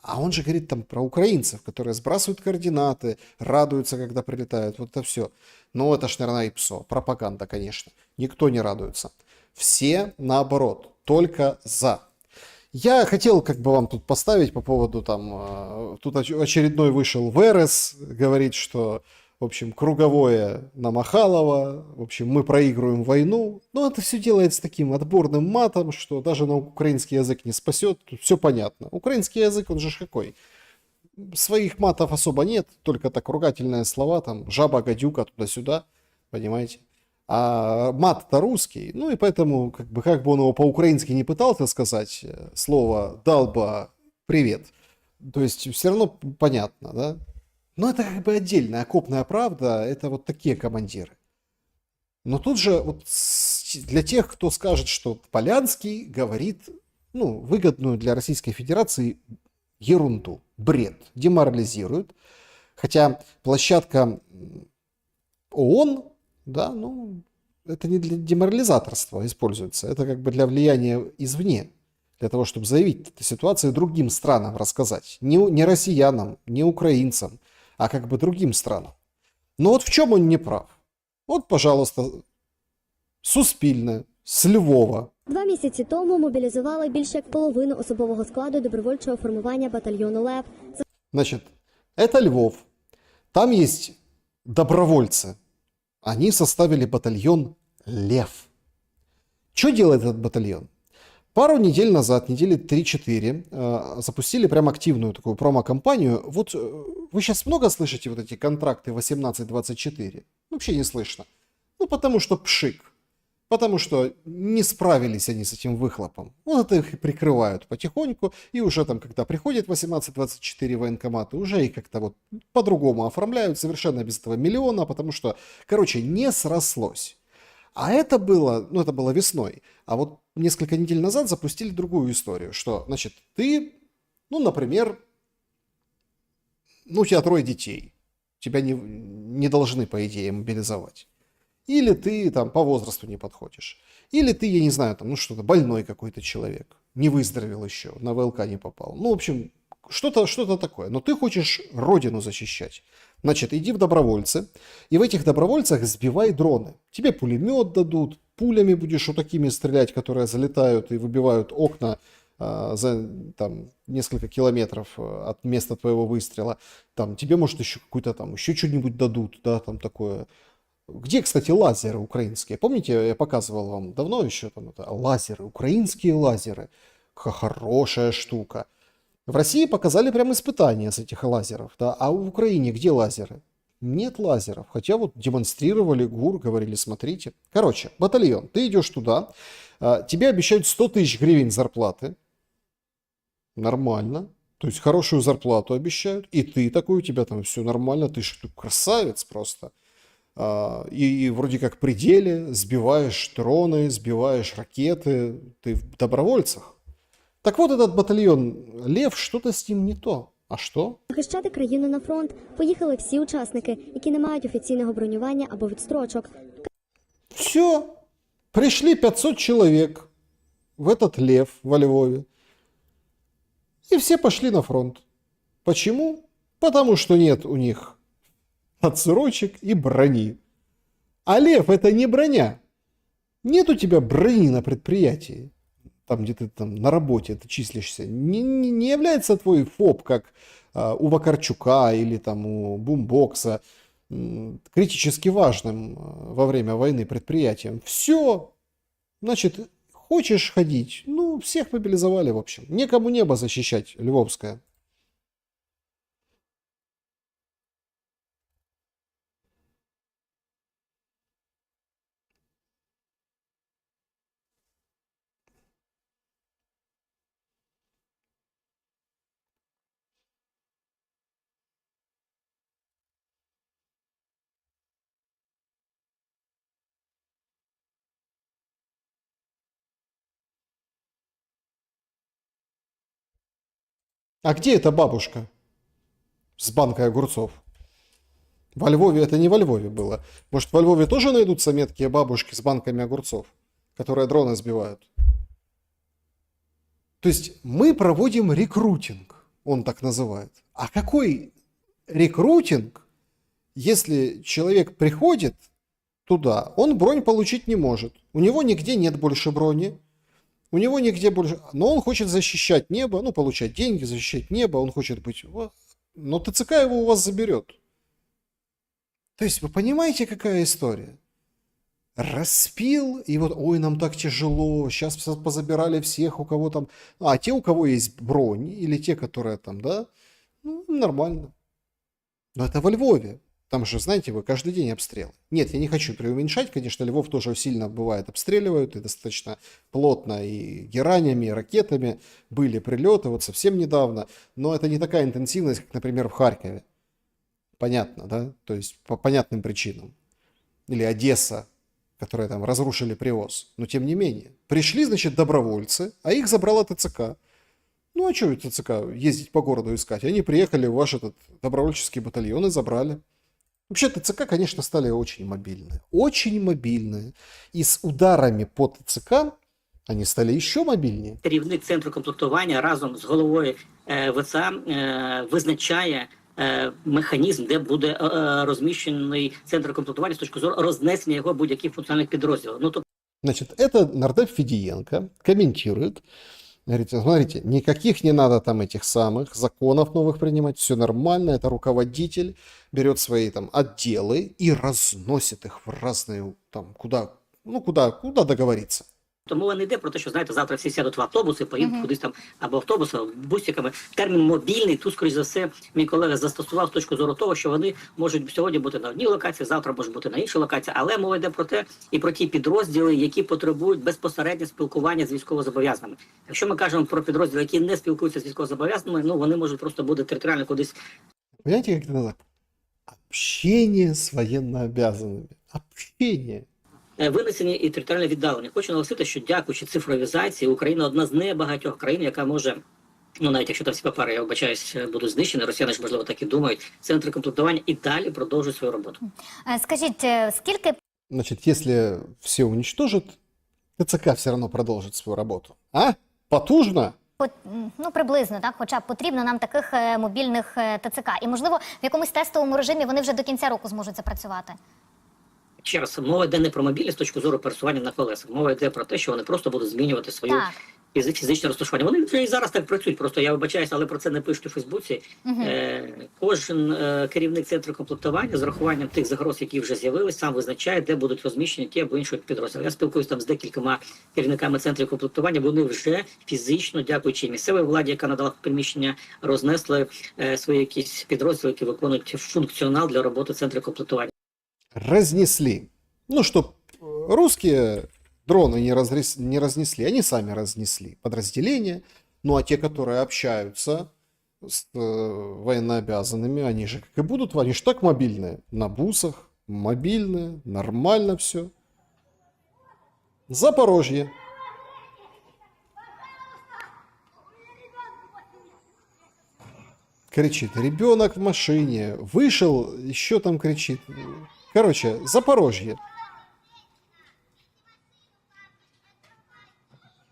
А он же говорит там про украинцев, которые сбрасывают координаты, радуются, когда прилетают. Вот это все. Ну, это ж, наверное, ИПСО. Пропаганда, конечно. Никто не радуется. Все наоборот. Только за. Я хотел как бы вам тут поставить по поводу там... Тут очередной вышел Верес, говорит, что в общем, круговое на Махалова, в общем, мы проигрываем войну. Но это все делается таким отборным матом, что даже на украинский язык не спасет. Тут все понятно. Украинский язык, он же ж какой? Своих матов особо нет, только так ругательные слова, там, жаба, гадюка, туда-сюда, понимаете? А мат-то русский, ну и поэтому, как бы он его по-украински не пытался сказать, слово «далба», «привет», то есть все равно понятно, да? Но это как бы отдельная окопная правда, это вот такие командиры. Но тут же вот для тех, кто скажет, что Полянский говорит, ну, выгодную для Российской Федерации ерунду, бред, деморализирует. Хотя площадка ООН, да, ну, это не для деморализаторства используется, это как бы для влияния извне, для того, чтобы заявить эту ситуацию другим странам, рассказать. Не россиянам, не украинцам, а как бы другим странам. Но вот в чем он не прав? Вот, пожалуйста, Суспільне, з Львова. 2 місяці тому мобілізували більше як половину особового складу добровольчого формування батальйону «Лев». Значит, это Львов. Там есть добровольцы. Они составили батальон «Лев». Что делает этот батальон? Пару недель назад, недели 3-4, запустили прям активную такую промо-компанию. Вот вы сейчас много слышите вот эти контракты 18-24? Вообще не слышно. Ну, потому что пшик. Потому что не справились они с этим выхлопом. Вот это их и прикрывают потихоньку. И уже там, когда приходят 18-24 военкоматы, уже их как-то вот по-другому оформляют, совершенно без этого миллиона, потому что, короче, не срослось. А это было, ну, это было весной. А вот несколько недель назад запустили другую историю, что, значит, ты, ну, например, ну, у тебя 3 детей. Тебя не должны, по идее, мобилизовать. Или ты там по возрасту не подходишь. Или ты, я не знаю, там, ну что-то, больной какой-то человек. Не выздоровел еще, на ВЛК не попал. Ну, в общем, что-то такое. Но ты хочешь родину защищать. Значит, иди в добровольцы. И в этих добровольцах сбивай дроны. Тебе пулемет дадут. Пулями будешь вот такими стрелять, которые залетают и выбивают окна за там, несколько километров от места твоего выстрела. Там, тебе, может, еще какую-то там, еще что-нибудь дадут, да, там такое. Где, кстати, лазеры украинские? Помните, я показывал вам давно еще там это лазеры, украинские лазеры. Хорошая штука. В России показали прям испытания с этих лазеров, да, а в Украине где лазеры? Нет лазеров, хотя вот демонстрировали ГУР, говорили, смотрите. Короче, батальон, ты идешь туда, тебе обещают 100 тысяч гривен зарплаты. Нормально. То есть хорошую зарплату обещают, и ты такой, у тебя там все нормально, ты же красавец просто. И вроде как при деле сбиваешь дроны, сбиваешь ракеты, ты в добровольцах. Так вот этот батальон «Лев», что-то с ним не то. А що? Захищати країну на фронт поїхали всі учасники, які не мають офіційного бронювання або відстрочок. Все. Пришли 500 человек в этот «Лев» во Львове. И все пошли на фронт. Почему? Потому что нет у них отсрочек и брони. А «Лев» — это не броня. Нет у тебя брони на предприятии. Там, где ты там на работе ты числишься, не является твой ФОП, как у Вакарчука или там у Бумбокса, критически важным во время войны предприятием. Все. Значит, хочешь ходить? Ну, всех мобилизовали, в общем. Некому небо защищать, Львовское. А где эта бабушка с банкой огурцов? Во Львове это не во Львове было. Может, во Львове тоже найдутся меткие бабушки с банками огурцов, которые дроны сбивают? То есть мы проводим рекрутинг, он так называет. А какой рекрутинг, если человек приходит туда, он бронь получить не может. У него нигде нет больше брони. У него нигде больше... Но он хочет защищать небо, ну, получать деньги, защищать небо, он хочет быть... Но ТЦК его у вас заберет. То есть вы понимаете, какая история? Распил, и вот, ой, нам так тяжело, сейчас позабирали всех, у кого там... А те, у кого есть бронь, или те, которые там, да, ну, нормально. Но это во Львове. Там же, знаете, вы каждый день обстрел. Нет, я не хочу преуменьшать, конечно, Львов тоже сильно бывает обстреливают, и достаточно плотно, и геранями, и ракетами. Были прилеты, вот совсем недавно. Но это не такая интенсивность, как, например, в Харькове. Понятно, да? То есть по понятным причинам. Или Одесса, которые там разрушили привоз. Но тем не менее. Пришли, значит, добровольцы, а их забрала ТЦК. Ну а что ТЦК ездить по городу искать? Они приехали в ваш этот добровольческий батальон и забрали. Вообще ТЦК, конечно, стали очень мобильные. Очень мобильные. И с ударами по ТЦК они стали еще мобильнее. Керівник центру комплектування разом з головою ВЦА визначає механізм, де буде розміщений центр комплектування з точки зору рознесення його будь-яких функціональних підрозділів. Ну, тобто Значит, это нардеп Федиенко комментирует. Говорит, смотрите, никаких не надо там этих самых законов новых принимать, все нормально, это руководитель берет свои там отделы и разносит их в разные, там, куда договориться. то мова не йде про те, що, знаєте, завтра всі сядуть в автобуси, поїдуть кудись там, або автобусом, бусиками. Термін мобільний, тут, скоріш за все, мій колега застосував з точки зору того, що вони можуть сьогодні бути на одній локації, завтра можуть бути на іншій локації, але мова йде про те і про ті підрозділи, які потребують безпосередньо спілкування з військовозобов'язаними. Якщо ми кажемо про підрозділи, які не спілкуються з військовозобов'язаними, ну вони можуть просто бути територіально кудись. Понимаете, как это называется? Общение с военнообязанными. Общение. Винесені і територіально віддалені. Хочу наголосити, що дякуючи цифровізації, Україна одна з небагатьох країн, яка може, ну навіть якщо там всі папери, я вибачаюсь, будуть знищені, росіяни ж, можливо, так і думають, центри комплектування і далі продовжують свою роботу. Скажіть, скільки Значит, если все уничтожат, ТЦК все равно продолжит свою работу. А? Потужно? ну приблизно, так, хоча б потрібно нам таких мобільних ТЦК? І, можливо, в якомусь тестовому режимі вони вже до кінця року зможуть запрацювати? Ще раз, мова йде не про мобільність з точки зору пересування на колесах. Мова йде про те, що вони просто будуть змінювати свою фізичне розташування. Вони вже і зараз так працюють, просто я вибачаюся, але про це не пишуть у Фейсбуці. Кожен керівник центру комплектування з урахуванням тих загроз, які вже з'явились, сам визначає, де будуть розміщені ті або інші підрозділи. Я спілкуюся там з декількома керівниками центрів комплектування, вони вже фізично, дякуючи місцевій владі, яка надала приміщення, рознесли свої якісь підрозділи, які виконують функціонал для роботи центру комплектування. Разнесли. Ну, чтоб русские дроны не разнесли, они сами разнесли подразделения. Ну, а те, которые общаются с военнообязанными, они же как и будут, они же так мобильные. На бусах, мобильные, нормально все. Запорожье. Кричит, ребенок в машине, вышел, еще там кричит. Короче, Запорожье.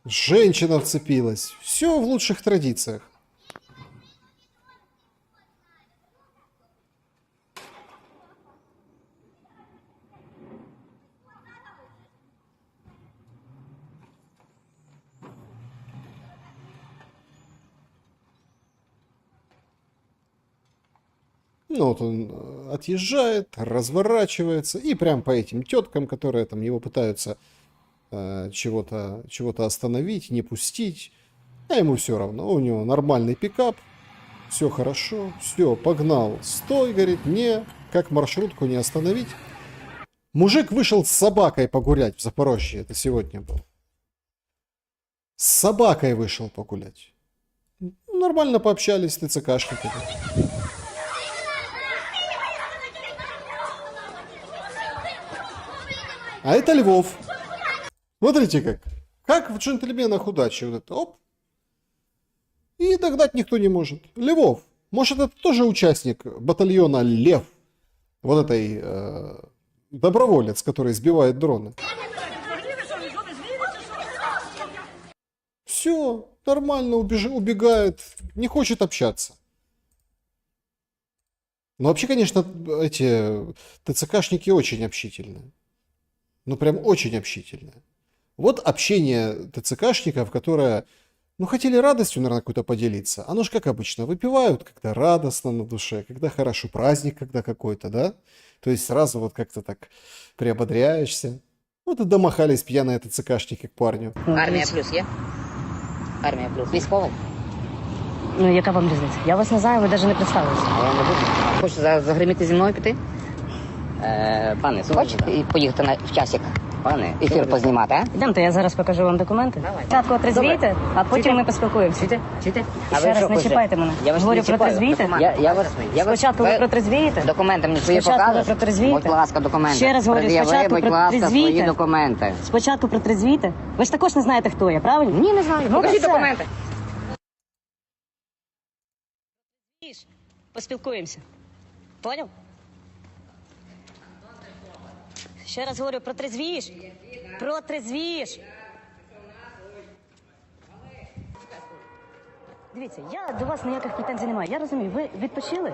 Женщина вцепилась. Все в лучших традициях. Ну вот он отъезжает, разворачивается и прям по этим теткам, которые там его пытаются чего-то остановить, не пустить, а ему все равно. У него нормальный пикап, все хорошо, все, погнал. Стой, говорит, не, как маршрутку не остановить. Мужик вышел с собакой погулять в Запорожье, это сегодня был. С собакой вышел погулять. Нормально пообщались с ТЦКшниками. А это Львов. Смотрите как. Как в джентльменах удачи. Вот это, оп. И догнать никто не может. Львов. Может, это тоже участник батальона Лев. Вот этой доброволец, который сбивает дроны. Все, нормально убегает. Не хочет общаться. Но вообще, конечно, эти ТЦКшники очень общительные. Ну, прям очень общительное. Вот общение ТЦКшников, которое, Ну, хотели радостью, наверное, какой-то поделиться. Оно же как обычно, выпивают, когда радостно на душе, когда хорошо, праздник когда какой-то, да? То есть сразу вот как-то так приободряешься. Вот и домахались пьяные ТЦКшники к парню. Армія плюс є? Армія плюс. Військовий? Ну, яка вам різниця? Я вас не знаю, ви навіть не представилися. А я не буду. Хочете загриміти зі мною піти? Пане, Хочете і поїхати в часик? Пане, Ефір познімати, а? Йдемте, я зараз покажу вам документи. Давай. Спочатку отрезвійте, а потім Чуєте? ми поспілкуємося. Чуєте? І ще раз не чіпайте мене. Я вас Говорю, не чіпаю. протрезвійте. Я вас... Спочатку ви протрезвієте. Документи мені свої Спочатку ви покажеш? протрезвієте. Будь ласка, документи. Ще раз говорю, Пред'яви, спочатку будь ласка, протрезвійте. свої документи. Спочатку протрезвійте. Ви ж також не знаєте, хто я, правильно? Ні, не знаю. Ну, Покажіть то все. документи. Поспілкуємося. Поняв? Ще раз говорю, протрезвієш. Протрезвієш. Дивіться, я до вас ніяких претензій не маю. Я розумію, ви відпочили?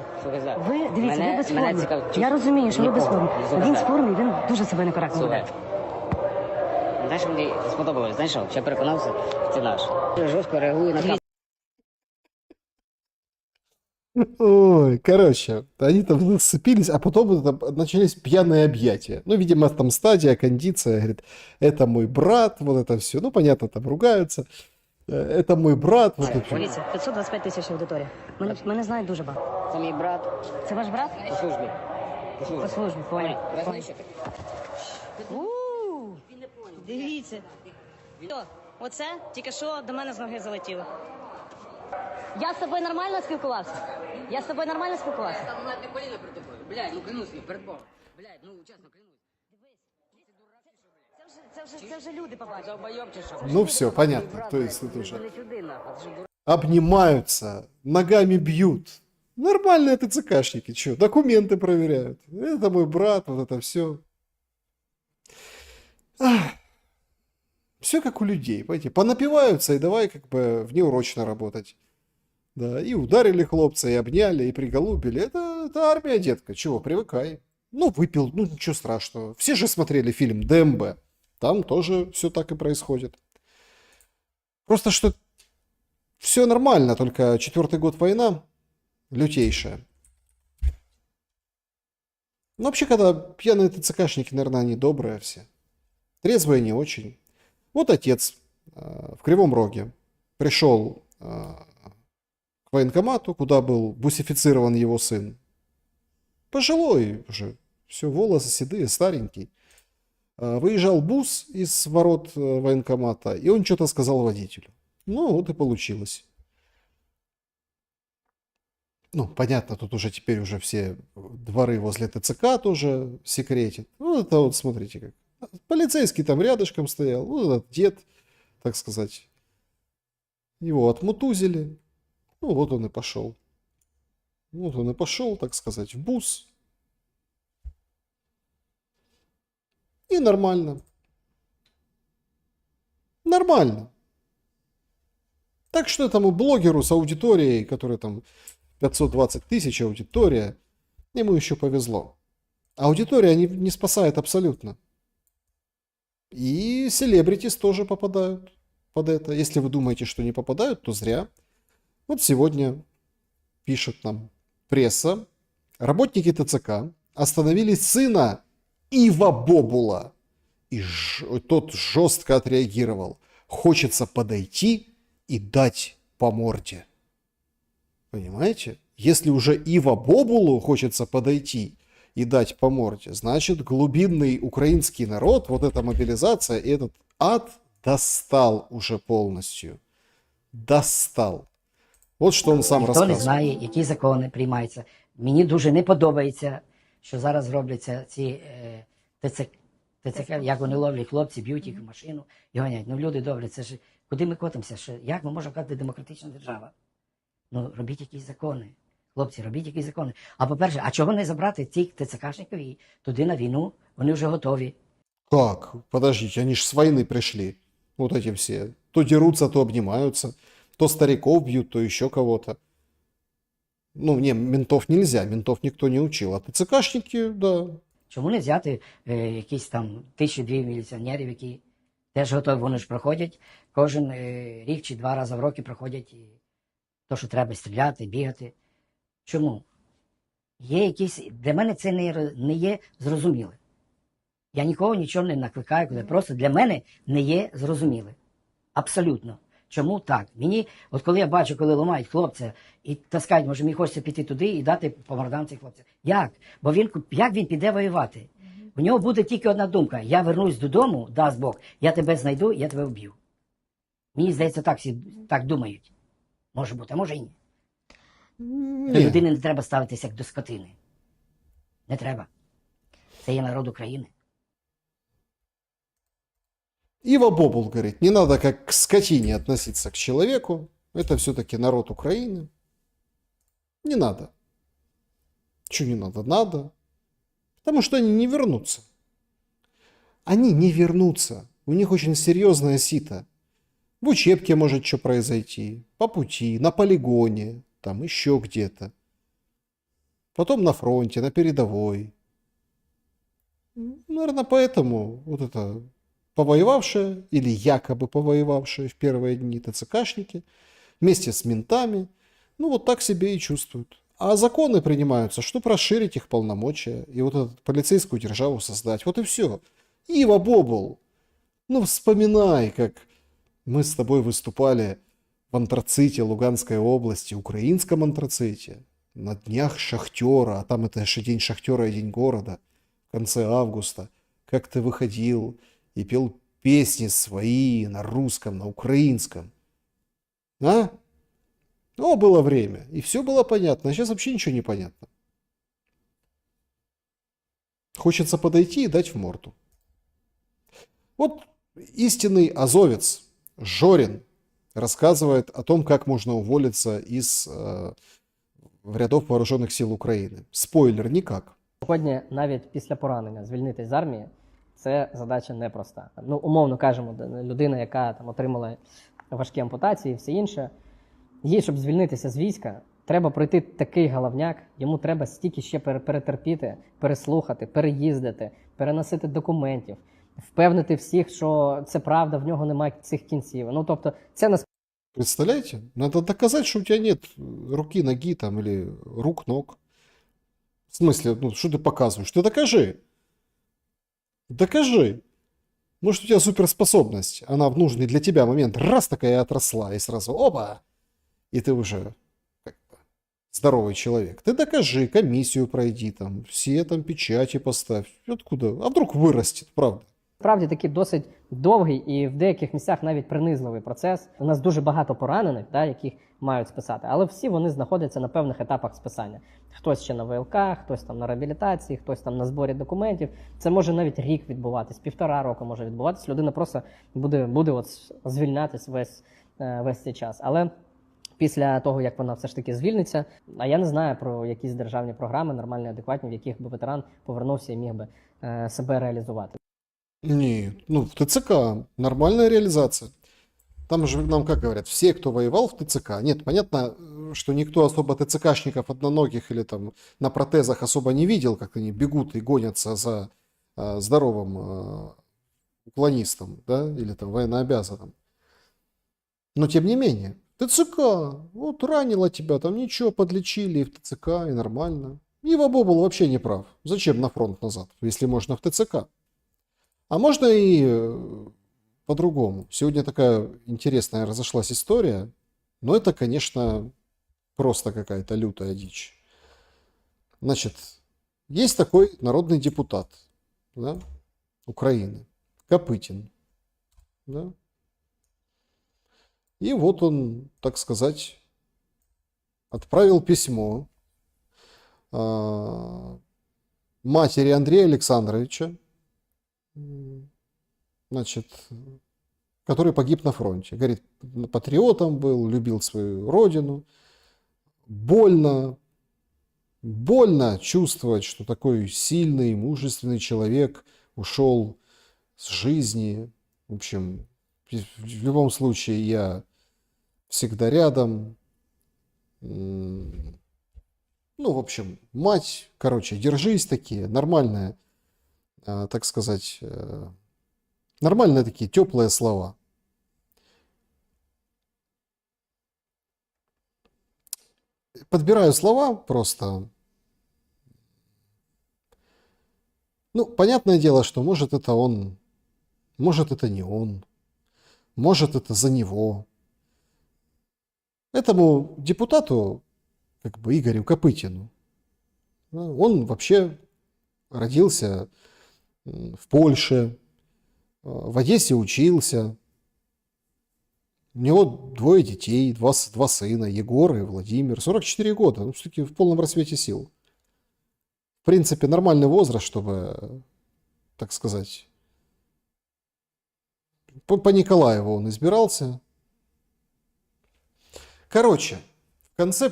Ви, дивіться, ви без форми. Я розумію, що ви без форми. Він з форми, він дуже себе некоректно веде. Знаєш, мені сподобалось, знаєш що? Ще переконався, це наш. Жорстко реагує на Ой, короче, они там сцепились, а потом это начались пьяные объятия. Ну, видимо, там стадия, кондиция, говорит, это мой брат, вот это все. Ну, понятно, там ругаются. Это мой брат. Вот это. Дивіться, 525 тисяч аудиторія. Мене знають дуже багато. Це мій брат Це ваш брат? по службі. По службі, понял. Дивіться. Що, оце тільки що до мене з ноги залетіло. Я з тобою нормально спілкувався? Я з тобою нормально спілкувався? Там навіть не коліна перед тобою. Блядь, ну клянусь мені, перед Богом. Блядь, ну чесно, клянусь. Це вже люди побачать. Долбойоб чи що? Ну, все, понятно. То есть это уже обнимаются, ногами бьют. Нормальные ТЦКшники, что, документы проверяют. Это мой брат, вот это все. Все как у людей, понимаете, понапиваются и давай как бы внеурочно работать. Да, и ударили хлопца, и обняли, и приголубили. Это армия, детка, чего, привыкай. Ну, выпил, ну ничего страшного. Все же смотрели фильм ДМБ. Там тоже все так и происходит. Просто что все нормально, только 4-й год война лютейшая. Ну, вообще, когда пьяные ТЦКшники, наверное, они добрые все. Трезвые не очень. Вот отец в Кривом Роге пришел к военкомату, куда был бусифицирован его сын. Пожилой уже, все, волосы седые, старенький. Выезжал бус из ворот военкомата, и он что-то сказал водителю. Ну, вот и получилось. Ну, понятно, тут уже теперь уже все дворы возле ТЦК тоже секретят. Ну, это вот, смотрите как. Полицейский там рядышком стоял, ну, этот дед, так сказать. Его отмутузили. Ну, вот он и пошел. Вот он и пошел, так сказать, в бус. И нормально. Нормально. Так что этому блогеру с аудиторией, который там 520 тысяч аудитория, ему еще повезло. Аудитория не спасает абсолютно. И селебритис тоже попадают под это. Если вы думаете, что не попадают, то зря. Вот сегодня пишет нам пресса. Работники ТЦК остановили сына Ива Бобула. И тот жестко отреагировал. Хочется подойти и дать по морде. Понимаете? Если уже Ива Бобулу хочется подойти и дать по морде, значит, глубинный украинский народ, вот эта мобилизация и этот ад достал уже полностью. Достал. От що він сам Ніхто розказує. не знає, які закони приймаються. Мені дуже не подобається, що зараз робляться ці ТЦК, як вони ловлять хлопці, б'ють їх в машину і гонять. Ну, люди добрі, це ж куди ми котимося? Як ми можемо казати демократична держава? Ну, робіть якісь закони. Хлопці, робіть якісь закони. А по-перше, а чого не забрати цих ТЦКшників і туди на війну? Вони вже готові. Как? Подождите, они ж с войны пришли. Вот эти все. То дерутся, то обнимаются. То стариков бьют, то еще кого-то. Ну, не, ментов нельзя, ментов никто не учил. А ТЦКшники, да. Чому не взяти якісь там 1000-2 міліціонерів, які теж готові, вони ж проходять кожен рік чи 2 рази в роки проходять то, що треба стріляти, бігати. Чому? Є якісь, для мене це не є зрозуміле. Я нікого нічого не накликаю, просто для мене не є зрозуміле. Абсолютно. Чому так? Мені, от коли я бачу, коли ламають хлопця і таскають, може, мені хочеться піти туди і дати по мордам цих хлопців. Як? Бо як він піде воювати? У нього буде тільки одна думка. Я вернусь додому, дасть Бог, я тебе знайду, я тебе вб'ю. Мені здається, так всі так думають. Може бути, а може і ні. До людини не треба ставитися як до скотини. Не треба. Це є народ України. Ива Бобул говорит, не надо как к скотине относиться к человеку. Это все-таки народ Украины. Не надо. Чего не надо? Надо. Потому что они не вернутся. Они не вернутся. У них очень серьезное сито. В учебке может что произойти. По пути, на полигоне, там еще где-то. Потом на фронте, на передовой. Наверное, поэтому вот это повоевавшие или якобы повоевавшие в первые дни ТЦКшники вместе с ментами, ну вот так себя и чувствуют. А законы принимаются, чтобы расширить их полномочия и вот эту полицейскую державу создать. Вот и все. Ива Бобул, ну вспоминай, как мы с тобой выступали в антраците Луганской области, украинском антраците, на днях шахтера, а там это же день шахтера и день города, в конце августа, как ты выходил и пел песни свои на русском, на украинском. А? О, было время, и все было понятно, а сейчас вообще ничего не понятно. Хочется подойти и дать в морду. Вот истинный азовец Жорин рассказывает о том, как можно уволиться из рядов вооруженных сил України. Спойлер, никак. Сьогодні навіть після поранення звільнитись з армії – це задача непроста. Ну, умовно кажемо, людина, яка там отримала важкі ампутації і все інше, їй, щоб звільнитися з війська, треба пройти такий головняк, йому треба стільки ще перетерпіти, переслухати, переїздити, переносити документів, впевнити всіх, що це правда, в нього немає цих кінців. Ну, тобто, це насправді. Представляете? Надо доказать, что у тебя нет руки, ноги там или рук, ног. В смысле, ну что ты показываешь? Ты докажи. Докажи. Может, у тебя суперспособность. Она в нужный для тебя момент раз такая отросла, и сразу опа! И ты уже как бы здоровый человек. Ты докажи, комиссию пройди, там, все там печати поставь. Откуда? А вдруг вырастет, правда? Справді такий досить довгий і в деяких місцях навіть принизливий процес. У нас дуже багато поранених, яких мають списати, але всі вони знаходяться на певних етапах списання. Хтось ще на ВЛК, хтось там на реабілітації, хтось там на зборі документів. Це може навіть рік відбуватись, 1,5 року може відбуватись. Людина просто буде от звільнятись весь цей час. Але після того, як вона все ж таки звільниться, а я не знаю про якісь державні програми, нормальні, адекватні, в яких би ветеран повернувся і міг би себе реалізувати. Нет, ну в ТЦК нормальная реализация. Там же нам как говорят, все, кто воевал в ТЦК. Нет, понятно, что никто особо ТЦКшников одноногих или там на протезах особо не видел, как они бегут и гонятся за здоровым уклонистом, да, или там военнообязанным. Но тем не менее, ТЦК, вот ранило тебя, там ничего, подлечили и в ТЦК, и нормально. Ива Бобул вообще не прав. Зачем на фронт назад, если можно в ТЦК? А можно и по-другому. Сегодня такая интересная разошлась история, но это, конечно, просто какая-то лютая дичь. Значит, есть такой народный депутат, да, Украины, Копытин, да, и вот он, так сказать, отправил письмо матери Андрея Александровича, значит, который погиб на фронте. Говорит, патриотом был, любил свою родину. Больно чувствовать, что такой сильный, мужественный человек ушел с жизни. В общем, в любом случае я всегда рядом. Ну, в общем, мать, короче, держись, такие нормальные, так сказать, нормальные такие теплые слова. подбираю слова просто. Ну, понятное дело, что может это он, может это не он, может это за него. Этому депутату, как бы Игорю Копытину, он вообще родился в Польше, в Одессе учился. У него 2 детей, 2 сына, Егор и Владимир. 44 года, ну, все-таки в полном расцвете сил. В принципе, нормальный возраст, чтобы, так сказать, по Николаеву он избирался. Короче, в конце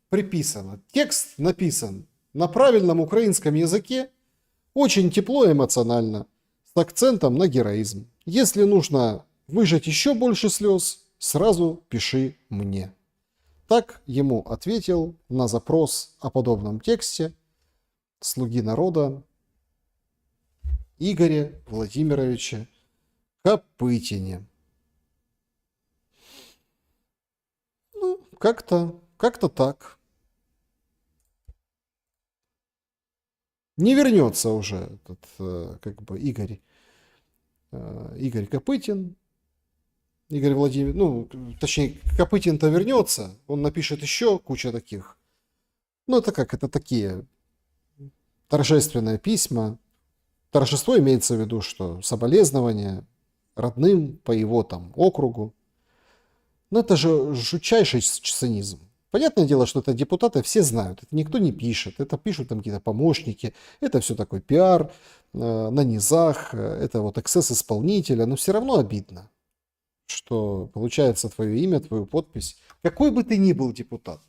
приписано. Текст написан на правильном украинском языке, очень тепло и эмоционально, с акцентом на героизм. Если нужно выжать еще больше слез, сразу пиши мне. Так ему ответил на запрос о подобном тексте слуги народа Игоря Владимировича Копытине. Ну, как-то так. Не вернется уже этот, как бы, Игорь Копытин. Игорь Владимирович, ну, точнее, Копытин-то вернется, он напишет еще кучу таких. Ну, это как, это такие торжественные письма. Торжество имеется в виду, что соболезнования родным по его там округу. Но это же жутчайший цинизм. Понятное дело, что это депутаты все знают, это никто не пишет, это пишут там какие-то помощники, это все такой пиар на низах, это вот эксцесс исполнителя, но все равно обидно, что получается твое имя, твою подпись. Какой бы ты ни был депутат,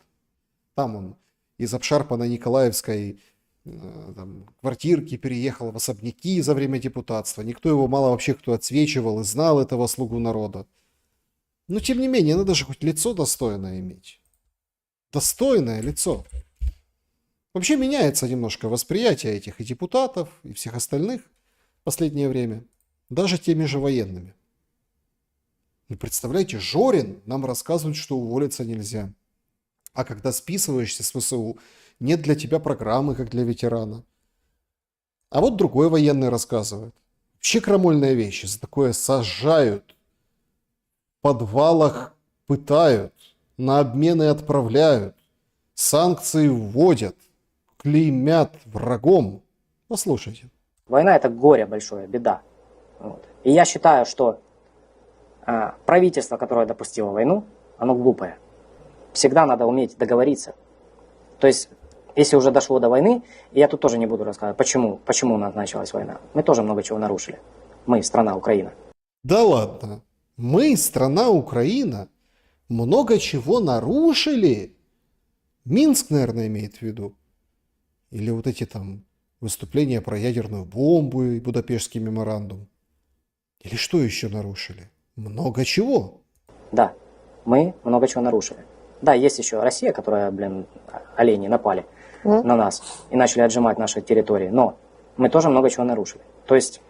там он из обшарпанной Николаевской там, квартирки переехал в особняки за время депутатства, никто его мало вообще кто отсвечивал и знал этого слугу народа. Но тем не менее, надо же хоть лицо достойное иметь. Достойное лицо. Вообще меняется немножко восприятие этих и депутатов, и всех остальных в последнее время. Даже теми же военными. Ну, представляете, Жорин нам рассказывает, что уволиться нельзя. А когда списываешься с ВСУ, нет для тебя программы, как для ветерана. А вот другой военный рассказывает. Вообще крамольные вещи. За такое сажают, в подвалах пытают, на обмены отправляют, санкции вводят, клеймят врагом. Послушайте. Война — это горе большое, беда. Вот. И я считаю, что правительство, которое допустило войну, оно глупое. Всегда надо уметь договориться. То есть, если уже дошло до войны, я тут тоже не буду рассказывать, почему у нас началась война. Мы тоже много чего нарушили. Мы, страна Украина. Да ладно. Мы, страна Украина, много чего нарушили. Минск, наверное, имеет в виду. Или вот эти там выступления про ядерную бомбу и Будапештский меморандум. Или что еще нарушили? Много чего. Да, мы много чего нарушили. Да, есть еще Россия, которая, олени напали на нас и начали отжимать наши территории. Но мы тоже много чего нарушили. То есть,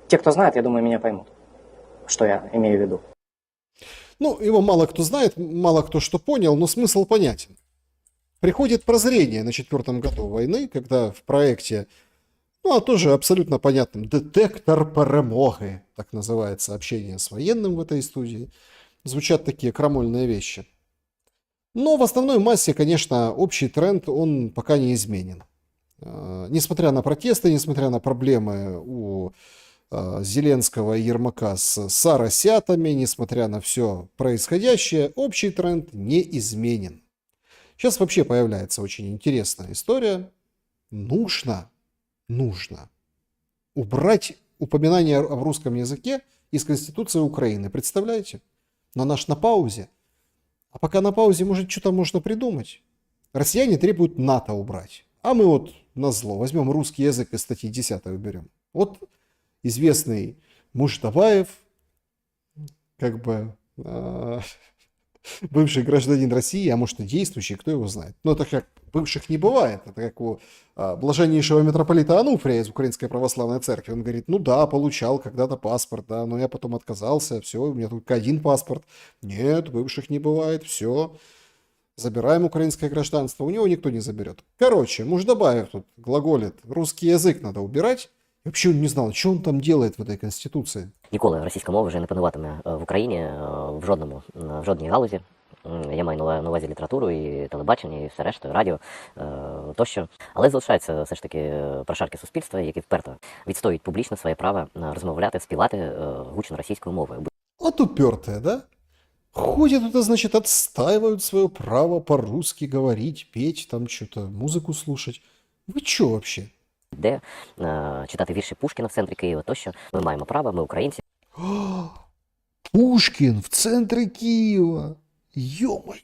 те, кто знает, я думаю, меня поймут, что я имею в виду. Ну, его мало кто знает, мало кто что понял, но смысл понятен. Приходит прозрение на 4-м году войны, когда в проекте, ну, а тоже абсолютно понятным, «Детектор перемоги», так называется общение с военным в этой студии, звучат такие крамольные вещи. Но в основной массе, конечно, общий тренд, он пока не изменен. Несмотря на протесты, несмотря на проблемы у Зеленского и Ермака с сарасятами, несмотря на все происходящее, общий тренд не изменен. Сейчас вообще появляется очень интересная история. Нужно убрать упоминание в русском языке из Конституции Украины. Представляете? Но наш на паузе. А пока на паузе, может, что-то можно придумать. Россияне требуют НАТО убрать. А мы вот назло возьмем русский язык из статьи 10 уберем. Вот известный Муштабаев, как бы бывший гражданин России, а может и действующий, кто его знает. Но это как бывших не бывает. Это как у блаженнейшего митрополита Ануфрия из Украинской православной церкви. Он говорит, ну да, получал когда-то паспорт, да, но я потом отказался, все, у меня только один паспорт. Нет, бывших не бывает, все. забираем украинское гражданство, у него никто не заберет. Короче, Муждабаев тут глаголит, русский язык надо убирать. И вообще он не знал, что он там делает в этой конституции. Ніколи російська мова вже не пануватиме в Україні в жодній галузі. Я маю на увазі літературу і телебачення, і все решту, і радіо тощо. Але залишаються все ж таки прошарки суспільства, які вперто відстоюють публічно своє право розмовляти, співати гучно російською мовою. Вот упертые, да? Ходят туда, значит, отстаивают свое право по-русски говорить, петь, там что-то, музыку слушать. Вы что вообще? Де читати вірші Пушкіна в центрі Києва тощо. Ми маємо право, ми українці. Пушкин в центре Киева. Ё-моё,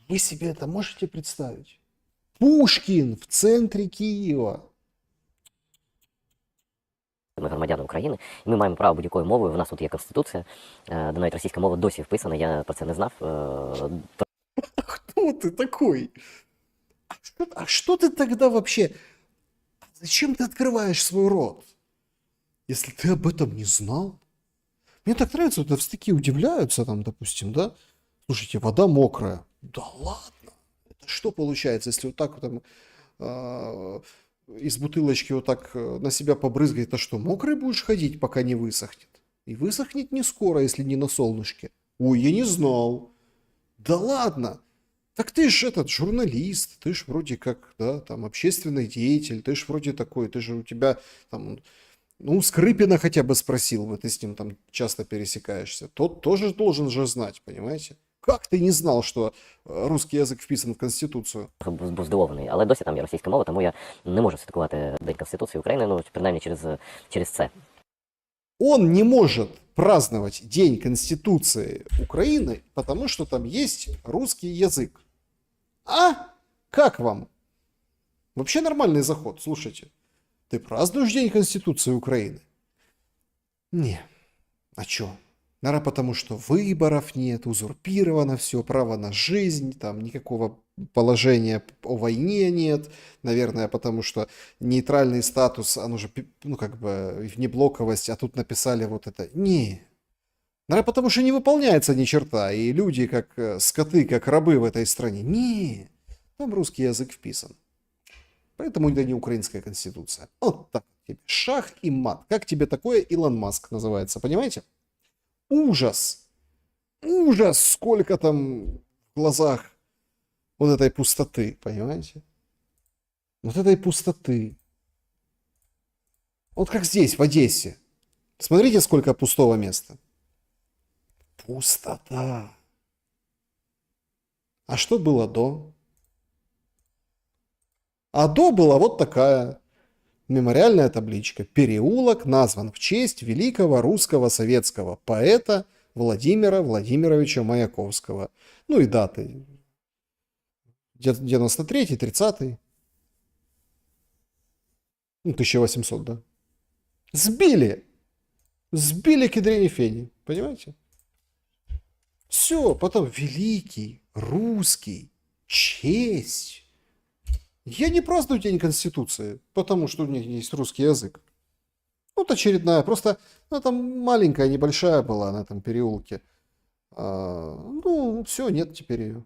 вы себе это можете представить? Пушкин в центре Киева. Ми громадяни України, і ми маємо право будь-якою мовою. У нас тут є Конституція, де навіть російська мова досі вписана, я про це не знав. Кто ты такой? А что ты тогда вообще... Зачем ты открываешь свой рот, если ты об этом не знал? Мне так нравится, вот такие удивляются там, допустим, да? Слушайте, вода мокрая. Да ладно. Это что получается, если вот так вот там из бутылочки вот так на себя побрызгать, это что, мокрый будешь ходить, пока не высохнет? И высохнет не скоро, если не на солнышке. Ой, я не знал. Да ладно. Так ты ж этот журналист, ты ж вроде как, да, там, общественный деятель, ты ж вроде такой, ты же у тебя там, ну, Скрипина хотя бы спросил бы, ты с ним там часто пересекаешься. Тот тоже должен же знать, понимаете? Как ты не знал, что русский язык вписан в Конституцию? Був здивований, але досі там є російська мова, тому я не можу святкувати День Конституції України, ну, принаймні через це. Он не может праздновать День Конституции Украины, потому что там есть русский язык. А? Как вам? Вообще нормальный заход, слушайте. Ты празднуешь День Конституции Украины? Не. А чё? Наверное, потому что выборов нет, узурпировано все, право на жизнь, там никакого положения о войне нет. Наверное, потому что нейтральный статус, оно же, ну, как бы, внеблоковость, а тут написали вот это. Не. Наверное, потому что не выполняется ни черта, и люди, как скоты, как рабы в этой стране. Не. Там русский язык вписан. Поэтому это не украинская конституция. Вот так тебе. Шах и мат. Как тебе такое, Илон Маск называется, понимаете? Ужас! Ужас! Сколько там в глазах вот этой пустоты, понимаете? Вот этой пустоты. Вот как здесь, в Одессе. Смотрите, сколько пустого места. Пустота. А что было до? А до была вот такая мемориальная табличка. Переулок назван в честь великого русского советского поэта Владимира Владимировича Маяковского. Ну и даты. 93-й, 30-й. Ну, 1800, да. Сбили. Сбили кедрени фени. Понимаете? Все, потом великий, русский, честь. Я не праздную День Конституции, потому что у них есть русский язык. Вот очередная, просто она там маленькая, небольшая была на этом переулке. Ну, все, нет теперь ее.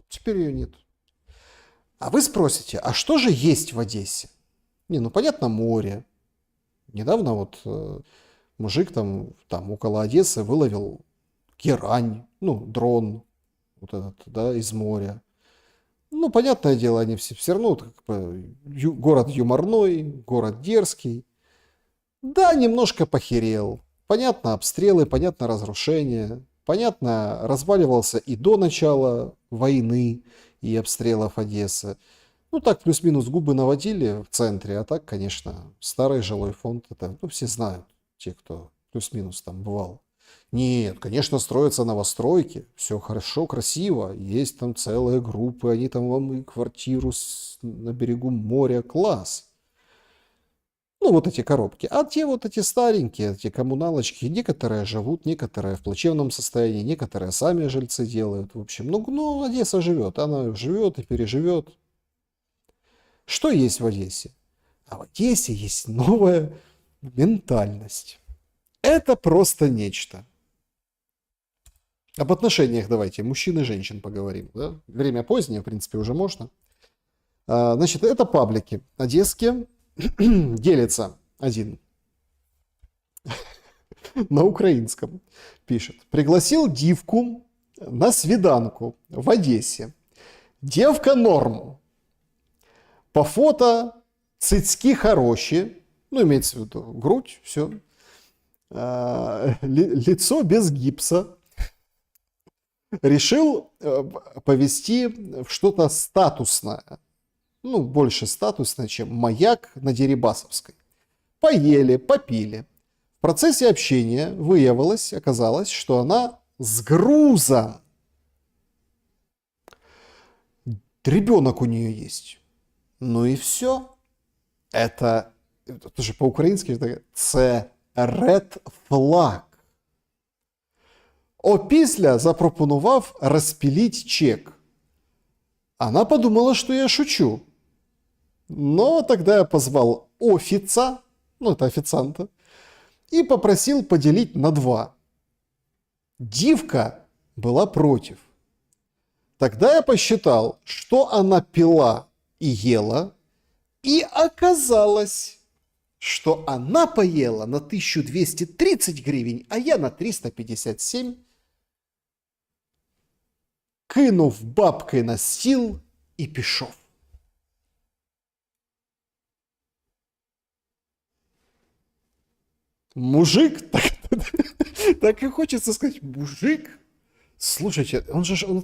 Теперь ее нет. А вы спросите, а что же есть в Одессе? Не, ну понятно, море. Недавно вот мужик там около Одессы выловил герань, ну, дрон, вот этот, да, из моря. Ну, понятное дело, они все равно как бы, город юморной, город дерзкий. Да, немножко похерел. Понятно, обстрелы, понятно, разрушения. Понятно, разваливался и до начала войны и обстрелов Одессы. Ну, так плюс-минус губы наводили в центре, а так, конечно, старый жилой фонд, это, ну, все знают, те, кто плюс-минус там бывал. Нет, конечно, строятся новостройки, все хорошо, красиво, есть там целые группы, они там вам и квартиру на берегу моря, класс. Ну, вот эти коробки. А те вот эти старенькие, эти коммуналочки, некоторые живут, некоторые в плачевном состоянии, некоторые сами жильцы делают. В общем, ну Одесса живет, она живет и переживет. Что есть в Одессе? А в Одессе есть новая ментальность. Это просто нечто. Об отношениях давайте, мужчин и женщин поговорим. Да? Время позднее, в принципе, уже можно. Значит, это паблики одесские. Делится один. На украинском пишет. Пригласил дивку на свиданку в Одессе. Девка норм. По фото цицки хорошие. Ну, имеется в виду грудь, все. Лицо без гипса. Решил повести в что-то статусное. Ну, больше статусное, чем маяк на Дерибасовской. Поели, попили. В процессе общения оказалось, что она с грузом. Ребенок у нее есть. Ну и все. Это же по-українськи це red flag. Опісля запропонував розпилить чек. Она подумала, что я шучу. Но тогда я позвал офица, ну это официанта, и попросил поделить на 2. Дивка была против. Тогда я посчитал, что она пила и ела, и оказалось, что она поела на 1230 гривен, а я на 357. Кинув бабки на стіл і пішов. Мужик, так и хочется сказать, мужик. Слушайте,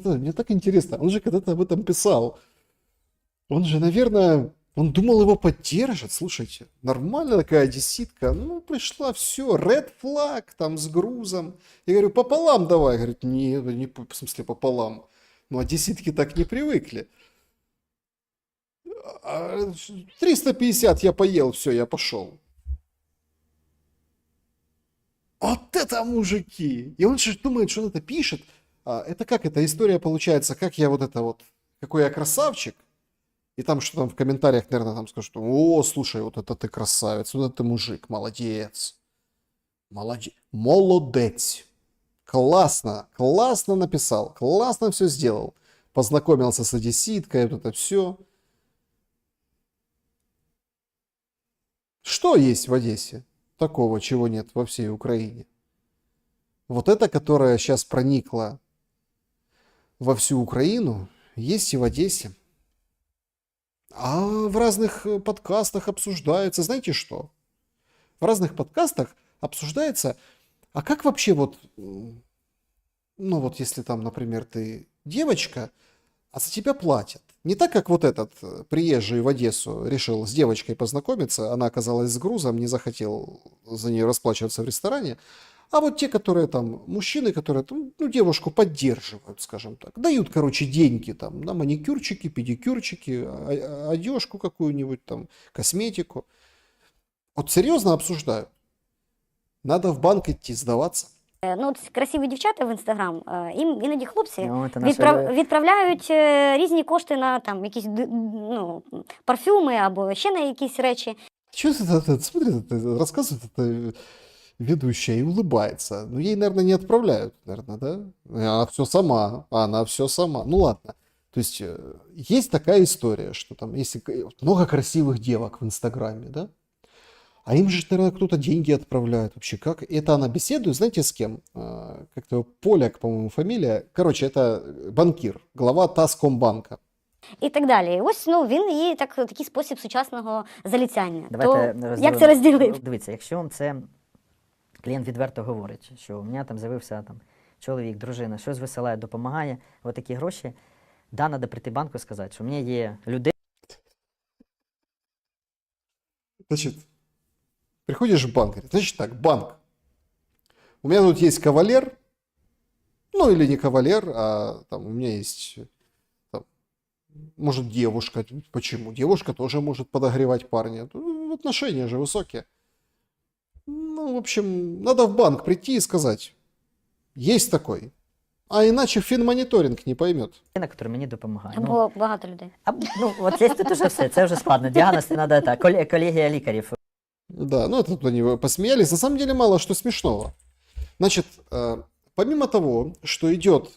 мне так интересно, он же когда-то об этом писал. Он же, наверное, он думал, его поддержат. Слушайте, нормальная такая одесситка. Ну, пришла, все, red flag там с грузом. Я говорю, пополам давай. Говорит, нет, не, в смысле пополам. Ну, одесситки так не привыкли. 350 я поел, все, я пошел. Вот это мужики! И он же думает, что он это пишет. Это как эта история получается, как я вот это вот, какой я красавчик. И там что там в комментариях, наверное, там скажут, о, слушай, вот это ты красавец, вот это ты мужик, молодец. Молодец. Классно, классно написал, классно все сделал. Познакомился с одесситкой, вот это все. Что есть в Одессе? Такого, чего нет во всей Украине. Вот это, которое сейчас проникло во всю Украину, есть и в Одессе. А в разных подкастах обсуждается, знаете что? В разных подкастах обсуждается, а как вообще вот, ну вот если там, например, ты девочка, а за тебя платят. Не так, как вот этот приезжий в Одессу решил с девочкой познакомиться, она оказалась с грузом, не захотел за нее расплачиваться в ресторане, а вот те, которые там, мужчины, которые ну, девушку поддерживают, скажем так, дают, короче, деньги там на маникюрчики, педикюрчики, одежку какую-нибудь там, косметику. Вот серьезно обсуждают. Надо в банк идти, сдаваться. Ну, от красиві дівчата в Інстаграм, їм іноді хлопці Ну, відправляють різні кошти на там якісь ну, парфюми або ще на якісь речі. Что это смотрит, рассказывает это ведущая и улыбается. Ну, ей, наверное, не отправляют, наверное, да? Она все сама, она все сама. Ну, ладно. То есть, есть такая история, что там есть много красивых девок в Инстаграме, да? А им же, наверное, кто-то деньги отправляет вообще. Как? Это она беседует, знаете, с кем? Как-то Поляк, по-моему, фамилия. Короче, это банкир, глава Таскомбанка. І так далі. І ось ну, він її такий спосіб сучасного залицяння. Давайте То як це розділити? Дивіться, якщо вам це клієнт відверто говорить, що у мене там з'явився там чоловік, дружина, щось висилає, допомагає, от такі гроші, да, треба прийти в банку і сказати, що у мене є людей. Значит, приходишь в банк, говорит, значит так, банк, у меня тут есть кавалер, ну или не кавалер, а там у меня есть, там, может, девушка, почему? Девушка тоже может подогревать парня, отношения же высокие. Ну, в общем, надо в банк прийти и сказать, есть такой, а иначе фінмоніторинг не поймет. Який мені допомагає. Або багато людей. Ну, от тут вже все, це вже складно. Діагноз не треба так, колегія лікарів. Да, ну это тут они посмеялись. На самом деле мало что смешного. Значит, помимо того, что идет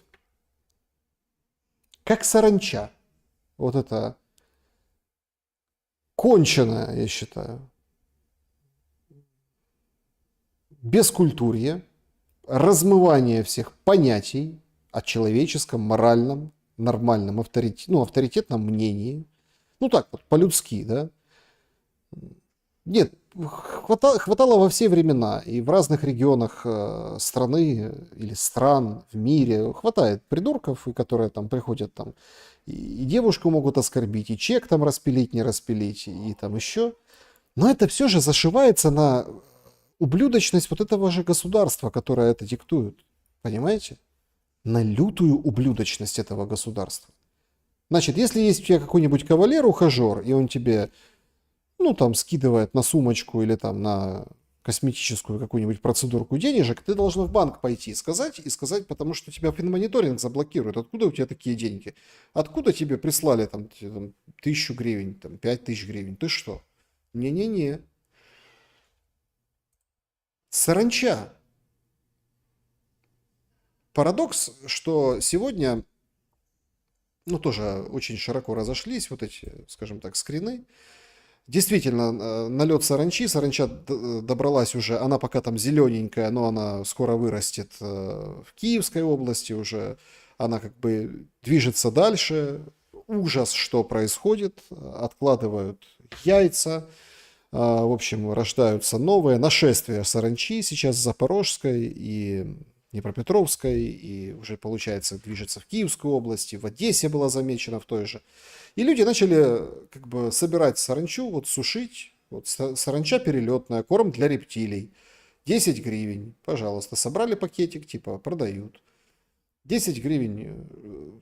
как саранча, вот это конченое, я считаю, бескультурье, размывание всех понятий о человеческом, моральном, нормальном, авторитетном мнении. Ну так вот, по-людски, да. Нет, хватало во все времена и в разных регионах страны или стран в мире хватает придурков, и которые там приходят там и девушку могут оскорбить, и чек там распилить, не распилить, и там еще. Но это все же зашивается на ублюдочность вот этого же государства, которое это диктует. Понимаете? На лютую ублюдочность этого государства. Значит, если есть у тебя какой-нибудь кавалер-ухажер, и он тебе, там, скидывает на сумочку или там на косметическую какую-нибудь процедурку денежек, ты должен в банк пойти и сказать, потому что тебя финмониторинг заблокирует. Откуда у тебя такие деньги? Откуда тебе прислали там 1000 гривен, там 5000 гривен? Ты что? Не-не-не. Саранча. Парадокс, что сегодня, тоже очень широко разошлись вот эти, скажем так, скрины. Действительно, налет саранчи. Саранча добралась уже, она пока там зелененькая, но она скоро вырастет в Киевской области уже. Она как бы движется дальше. Ужас, что происходит. Откладывают яйца. В общем, рождаются новые нашествия саранчи сейчас в Запорожской и Днепропетровской, и уже, получается, движется в Киевскую область, и в Одессе была замечена в той же. И люди начали как бы собирать саранчу, вот сушить. Вот саранча перелетная, корм для рептилий. 10 гривен, пожалуйста. Собрали пакетик, типа, продают. 10 гривен,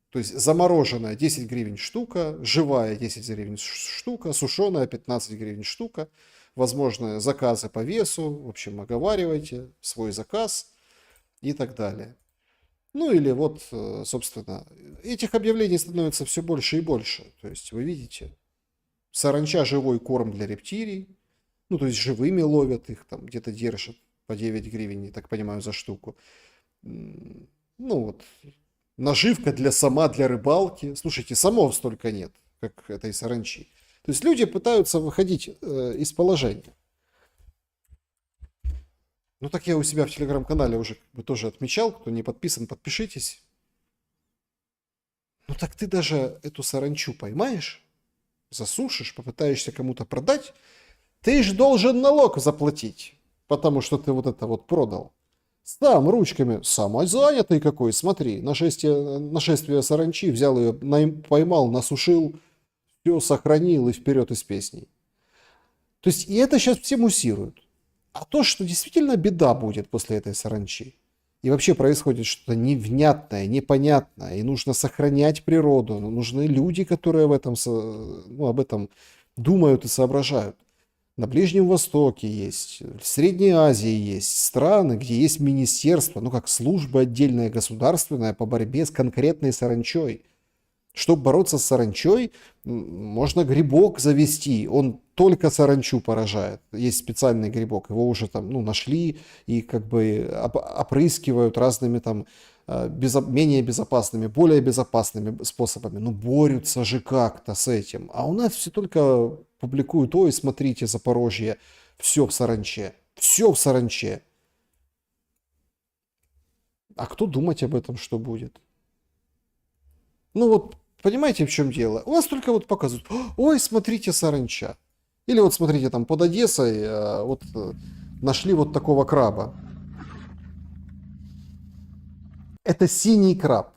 то есть замороженная 10 гривен штука, живая 10 гривен штука, сушеная 15 гривен штука. Возможно, заказы по весу. В общем, оговаривайте свой заказ и так далее. Или вот, собственно, этих объявлений становится все больше и больше. То есть, вы видите, саранча живой корм для рептилий. То есть, живыми ловят их, там где-то держат по 9 гривен, я так понимаю, за штуку. Наживка для рыбалки. Слушайте, самов столько нет, как этой саранчи. То есть, люди пытаются выходить из положения. Так я у себя в телеграм-канале уже тоже отмечал. Кто не подписан, подпишитесь. Так ты даже эту саранчу поймаешь, засушишь, попытаешься кому-то продать, ты же должен налог заплатить, потому что ты вот это вот продал. Сам ручками, самозанятый какой, смотри, нашествие саранчи, взял ее, поймал, насушил, все сохранил и вперед из песней. То есть, и это сейчас все муссируют. А то, что действительно беда будет после этой саранчи, и вообще происходит что-то невнятное, непонятное, и нужно сохранять природу, нужны люди, которые об этом думают и соображают. На Ближнем Востоке есть, в Средней Азии есть страны, где есть министерство, как служба отдельная государственная по борьбе с конкретной саранчой. Чтобы бороться с саранчой, можно грибок завести, он только саранчу поражает. Есть специальный грибок, его уже там нашли и как бы опрыскивают разными там менее безопасными, более безопасными способами. Борются же как-то с этим. А у нас все только публикуют: ой, смотрите, Запорожье, все в саранче. Все в саранче. А кто думать об этом, что будет? Понимаете, в чем дело? У нас только показывают: ой, смотрите, саранча. Или смотрите, там под Одессой нашли такого краба. Это синий краб.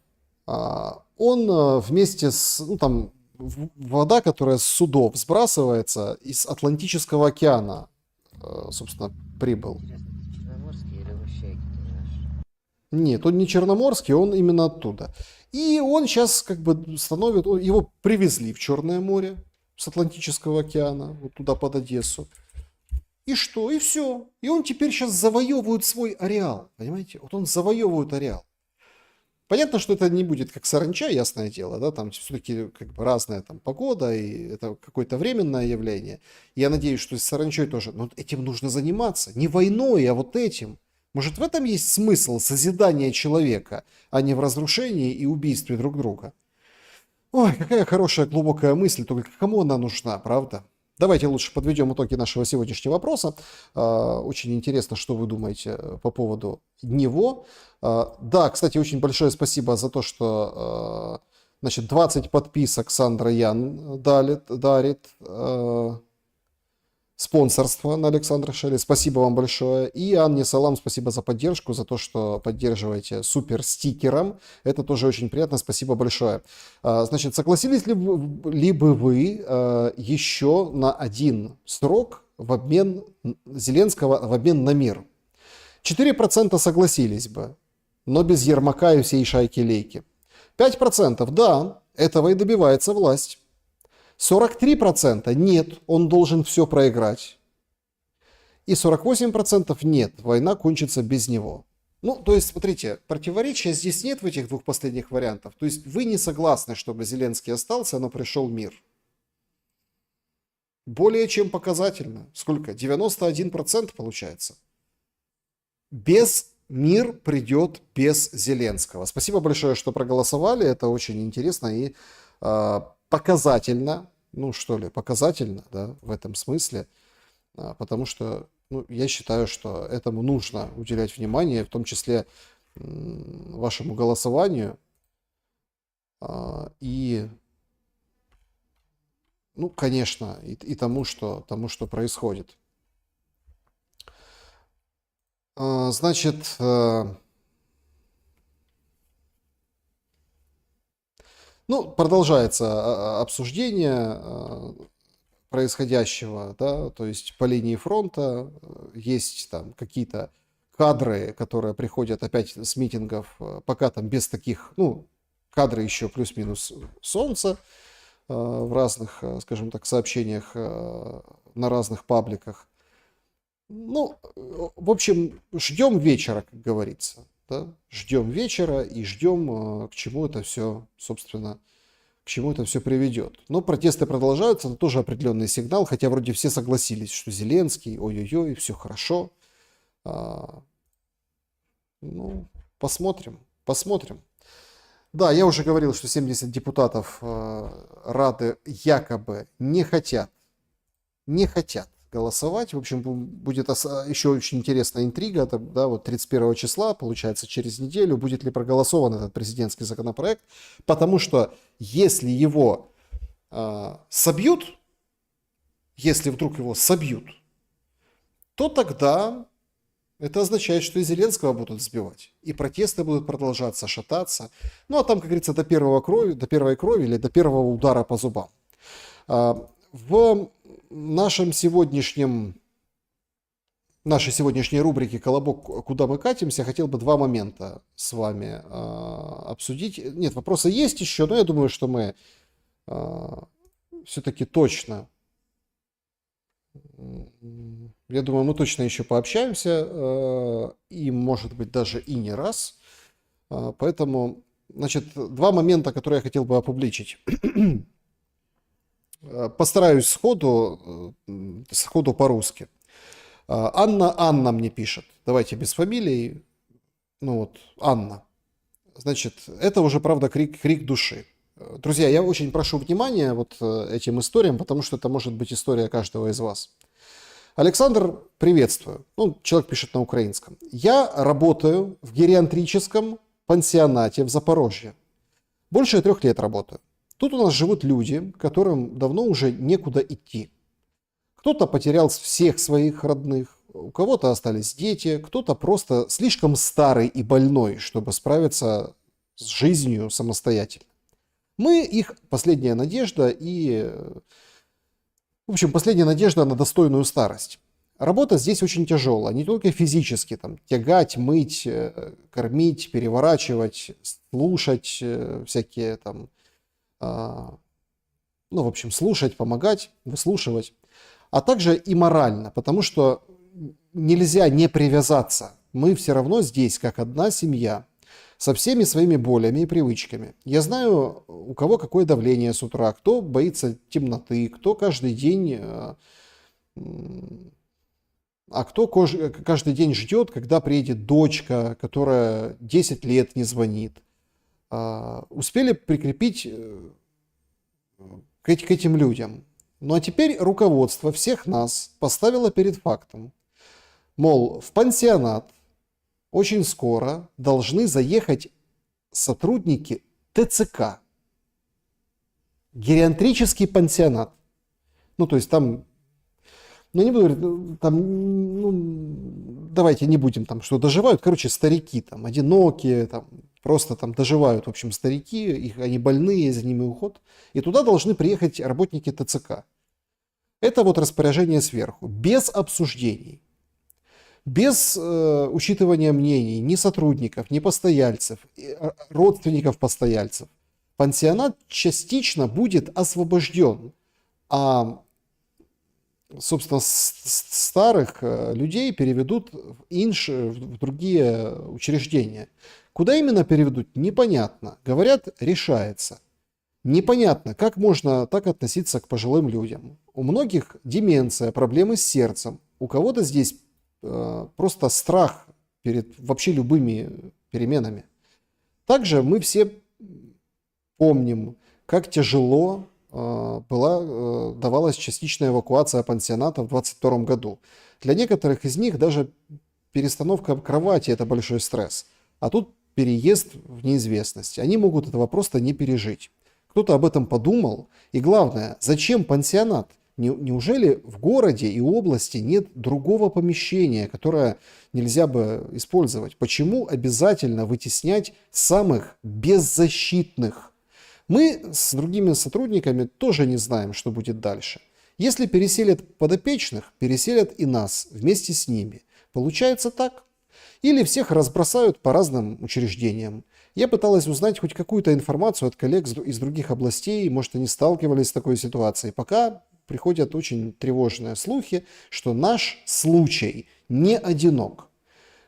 Он вместе с, вода, которая с судов сбрасывается из Атлантического океана, собственно, прибыл. Нет, он не черноморский, он именно оттуда. И он сейчас его привезли в Черное море с Атлантического океана, туда под Одессу. И что? И все. И он теперь сейчас завоевывает свой ареал. Понимаете? Он завоевывает ареал. Понятно, что это не будет как саранча, ясное дело, да, там все-таки разная там погода, и это какое-то временное явление. Я надеюсь, что с саранчой тоже, но этим нужно заниматься. Не войной, а этим. Может, в этом есть смысл созидания человека, а не в разрушении и убийстве друг друга? Ой, какая хорошая глубокая мысль, только кому она нужна, правда? Давайте лучше подведем итоги нашего сегодняшнего вопроса. Очень интересно, что вы думаете по поводу него. Да, кстати, очень большое спасибо за то, что значит, 20 подписок Сандра Ян дарит спонсорство на Александра Шелли. Спасибо вам большое. И Анне Салам спасибо за поддержку, за то, что поддерживаете супер стикером. Это тоже очень приятно. Спасибо большое. Значит, согласились ли бы вы еще на один срок в обмен Зеленского в обмен на мир? 4% согласились бы, но без Ермака и всей шайки-лейки. 5% да, этого и добивается власть. 43% нет, он должен все проиграть. И 48% нет, война кончится без него. Ну, то есть, смотрите, противоречия здесь нет в этих двух последних вариантах. То есть вы не согласны, чтобы Зеленский остался, но пришел мир. Более чем показательно. Сколько? 91% получается. Мир придет без Зеленского. Спасибо большое, что проголосовали. Это очень интересно и показательно, ну что ли, показательно, да, в этом смысле, потому что, ну, я считаю, что этому нужно уделять внимание, в том числе вашему голосованию и, ну, конечно, и тому, что происходит. Значит, ну, продолжается обсуждение происходящего, да, то есть по линии фронта есть там какие-то кадры, которые приходят опять с митингов, пока там без таких, ну, кадры еще плюс-минус солнца в разных, скажем так, сообщениях на разных пабликах. Ну, в общем, ждем вечера, как говорится. Да? Ждем вечера и ждем, к чему это все, собственно, к чему это все приведет. Но протесты продолжаются, это тоже определенный сигнал, хотя вроде все согласились, что Зеленский, ой-ой-ой, все хорошо. Ну, посмотрим. Да, я уже говорил, что 70 депутатов Рады якобы не хотят голосовать. В общем, будет еще очень интересная интрига. Да, вот 31 числа, получается, через неделю, будет ли проголосован этот президентский законопроект. Потому что если его собьют, если вдруг его собьют, то тогда это означает, что и Зеленского будут сбивать. И протесты будут продолжаться, шататься. Ну, а там, как говорится, до первой крови или до первого удара по зубам. В нашей сегодняшней рубрике «Колобок. Куда мы катимся» хотел бы два момента с вами обсудить. Нет, вопросы есть еще, но я думаю, что мы все-таки точно, я думаю, мы точно еще пообщаемся, и, может быть, даже и не раз. Поэтому, значит, два момента, которые я хотел бы опубличить. Постараюсь сходу по-русски. Анна мне пишет. Давайте без фамилий. Ну вот, Анна. Значит, это уже, правда, крик души. Друзья, я очень прошу внимания вот этим историям, потому что это может быть история каждого из вас. Александр, приветствую. Ну, человек пишет на украинском. Я работаю в гериатрическом пансионате в Запорожье. Больше 3 лет работаю. Тут у нас живут люди, которым давно уже некуда идти. Кто-то потерял всех своих родных, у кого-то остались дети, кто-то просто слишком старый и больной, чтобы справиться с жизнью самостоятельно. Мы их последняя надежда и, в общем, последняя надежда на достойную старость. Работа здесь очень тяжелая, не только физически, там, тягать, мыть, кормить, переворачивать, слушать всякие там, ну, в общем, слушать, помогать, выслушивать, а также и морально, потому что нельзя не привязаться. Мы все равно здесь, как одна семья, со всеми своими болями и привычками. Я знаю, у кого какое давление с утра, кто боится темноты, кто каждый день А кто каждый день ждет, когда приедет дочка, которая 10 лет не звонит? Успели прикрепить к этим людям. Ну а теперь руководство всех нас поставило перед фактом. Мол, в пансионат очень скоро должны заехать сотрудники ТЦК. Гериатрический пансионат. Ну, то есть там, ну, не буду говорить, там, ну, давайте не будем там, что доживают, короче, старики там, одинокие, там, просто там доживают, в общем, старики, они больные, за ними уход. И туда должны приехать работники ТЦК. Это вот распоряжение сверху, без обсуждений, без учитывания мнений ни сотрудников, ни постояльцев, родственников постояльцев. Пансионат частично будет освобожден, а, собственно, старых людей переведут в другие учреждения. Куда именно переведут, непонятно. Говорят, решается. Непонятно, как можно так относиться к пожилым людям. У многих деменция, проблемы с сердцем. У кого-то здесь просто страх перед вообще любыми переменами. Также мы все помним, как тяжело давалась частичная эвакуация пансионата в 2022 году. Для некоторых из них даже перестановка кровати – это большой стресс. А тут переезд в неизвестность. Они могут этого просто не пережить. Кто-то об этом подумал. И главное, зачем пансионат? Неужели в городе и области нет другого помещения, которое нельзя бы использовать? Почему обязательно вытеснять самых беззащитных? Мы с другими сотрудниками тоже не знаем, что будет дальше. Если переселят подопечных, переселят и нас вместе с ними. Получается так? Или всех разбросают по разным учреждениям. Я пыталась узнать хоть какую-то информацию от коллег из других областей, может, они сталкивались с такой ситуацией. Пока приходят очень тревожные слухи, что наш случай не одинок.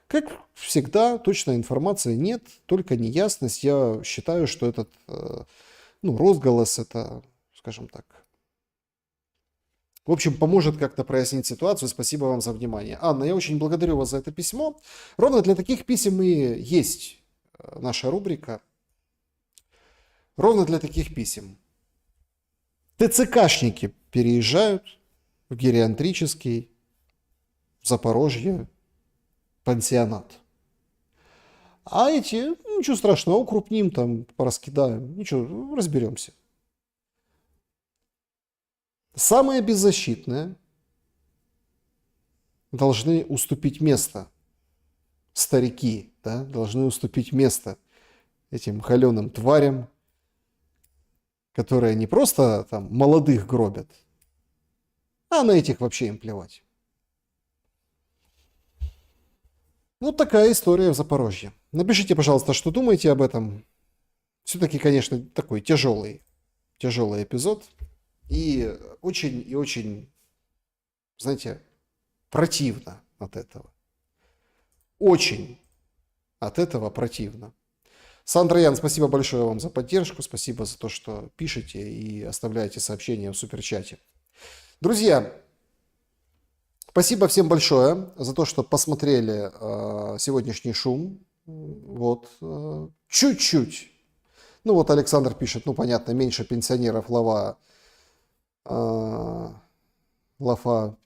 Как всегда, точной информации нет, только неясность. Я считаю, что этот розголос, это, скажем так, в общем, поможет как-то прояснить ситуацию. Спасибо вам за внимание. Анна, я очень благодарю вас за это письмо. Ровно для таких писем и есть наша рубрика. Ровно для таких писем. ТЦКшники переезжают в гериатрический, в Запорожье, пансионат. А эти, ничего страшного, укрупним, там, пораскидаем, ничего, разберемся. Самые беззащитные должны уступить место. Старики, да, должны уступить место этим холеным тварям, которые не просто там молодых гробят, а на этих вообще им плевать. Вот такая история в Запорожье. Напишите, пожалуйста, что думаете об этом. Все-таки, конечно, такой тяжелый эпизод. И очень, знаете, противно от этого. Очень от этого противно. Сандра Ян, спасибо большое вам за поддержку. Спасибо за то, что пишете и оставляете сообщения в суперчате. Друзья, спасибо всем большое за то, что посмотрели сегодняшний шум. Вот. Чуть-чуть. Ну вот Александр пишет, ну понятно, меньше пенсионеров лафа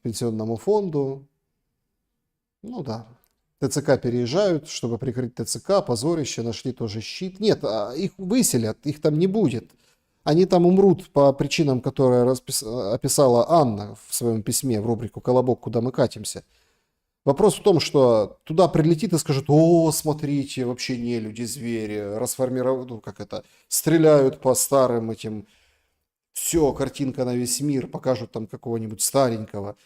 пенсионному фонду. Ну да. ТЦК переезжают, чтобы прикрыть ТЦК, позорище, нашли тоже щит. Нет, их выселят, их там не будет. Они там умрут по причинам, которые описала Анна в своем письме в рубрику «Колобок. Куда мы катимся». Вопрос в том, что туда прилетит и скажет: о, смотрите, вообще не люди, звери, расформируют, стреляют по старым этим, все, картинка на весь мир, покажут там какого-нибудь старенького.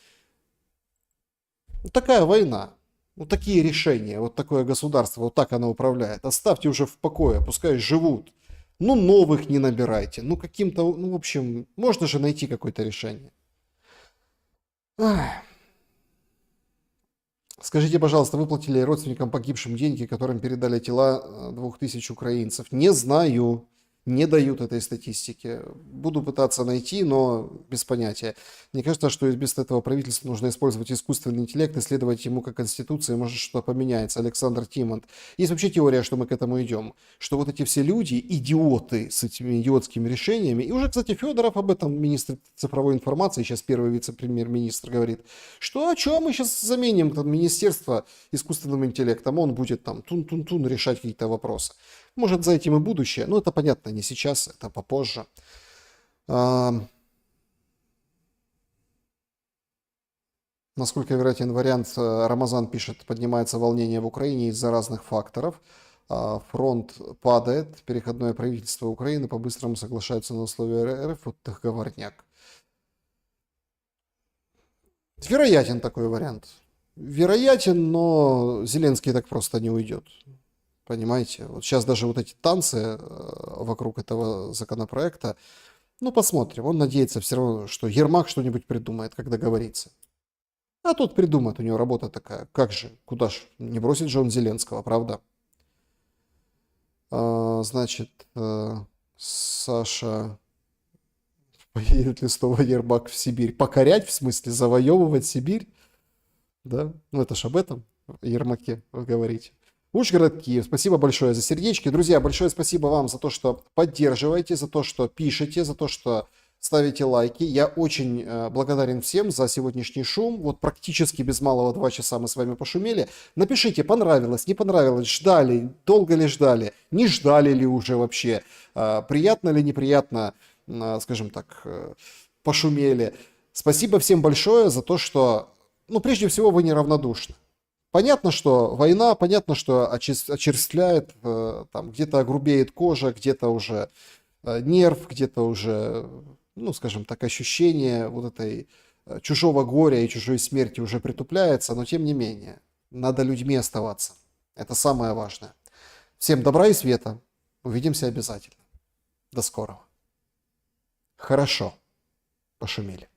Вот такая война, вот такие решения, вот такое государство, вот так оно управляет. Оставьте уже в покое, пускай живут. Ну, новых не набирайте, ну, каким-то, ну, в общем, можно же найти какое-то решение. Ах. Скажите, пожалуйста, выплатили родственникам погибшим деньги, которым передали тела 2000 украинцев? Не знаю. не дают этой статистики. Буду пытаться найти, но без понятия. Мне кажется, что вместо этого правительству нужно использовать искусственный интеллект, исследовать ему как Конституции, может что-то поменяется. Александр Тимонт. Есть вообще теория, что мы к этому идем. Что вот эти все люди, идиоты с этими идиотскими решениями, и уже, кстати, Федоров об этом, министр цифровой информации, сейчас первый вице-премьер-министр, говорит, что а что мы сейчас заменим там министерство искусственным интеллектом, он будет там тун-тун-тун решать какие-то вопросы. Может, за этим и будущее, но это понятно, не сейчас, это попозже. Насколько вероятен вариант, Рамазан пишет, поднимается волнение в Украине из-за разных факторов. Фронт падает, переходное правительство Украины по-быстрому соглашается на условия РФ, вот договорняк. Вероятен такой вариант. Вероятен, но Зеленский так просто не уйдет. Понимаете? Вот сейчас даже вот эти танцы вокруг этого законопроекта, ну посмотрим. Он надеется все равно, что Ермак что-нибудь придумает, как договориться. А тот придумает, у него работа такая. Как же, куда ж, не бросит же он Зеленского, правда? Значит, Саша, поедет ли снова Ермак в Сибирь? Покорять, в смысле, завоевывать Сибирь? Да, ну это ж об этом, Ермаке, вы говорите. Ужгород, Киев, спасибо большое за сердечки. Друзья, большое спасибо вам за то, что поддерживаете, за то, что пишете, за то, что ставите лайки. Я очень благодарен всем за сегодняшний шум. Вот практически без малого 2 часа мы с вами пошумели. Напишите, понравилось, не понравилось, ждали, долго ли ждали, не ждали ли уже вообще, приятно ли неприятно, скажем так, пошумели. Спасибо всем большое за то, что, ну, прежде всего, вы неравнодушны. Понятно, что война, понятно, что очерствляет, там где-то огрубеет кожа, где-то уже нерв, где-то уже, ну, скажем так, ощущение вот этой чужого горя и чужой смерти уже притупляется, но тем не менее, надо людьми оставаться. Это самое важное. Всем добра и света. Увидимся обязательно. До скорого. Хорошо. Пошумели.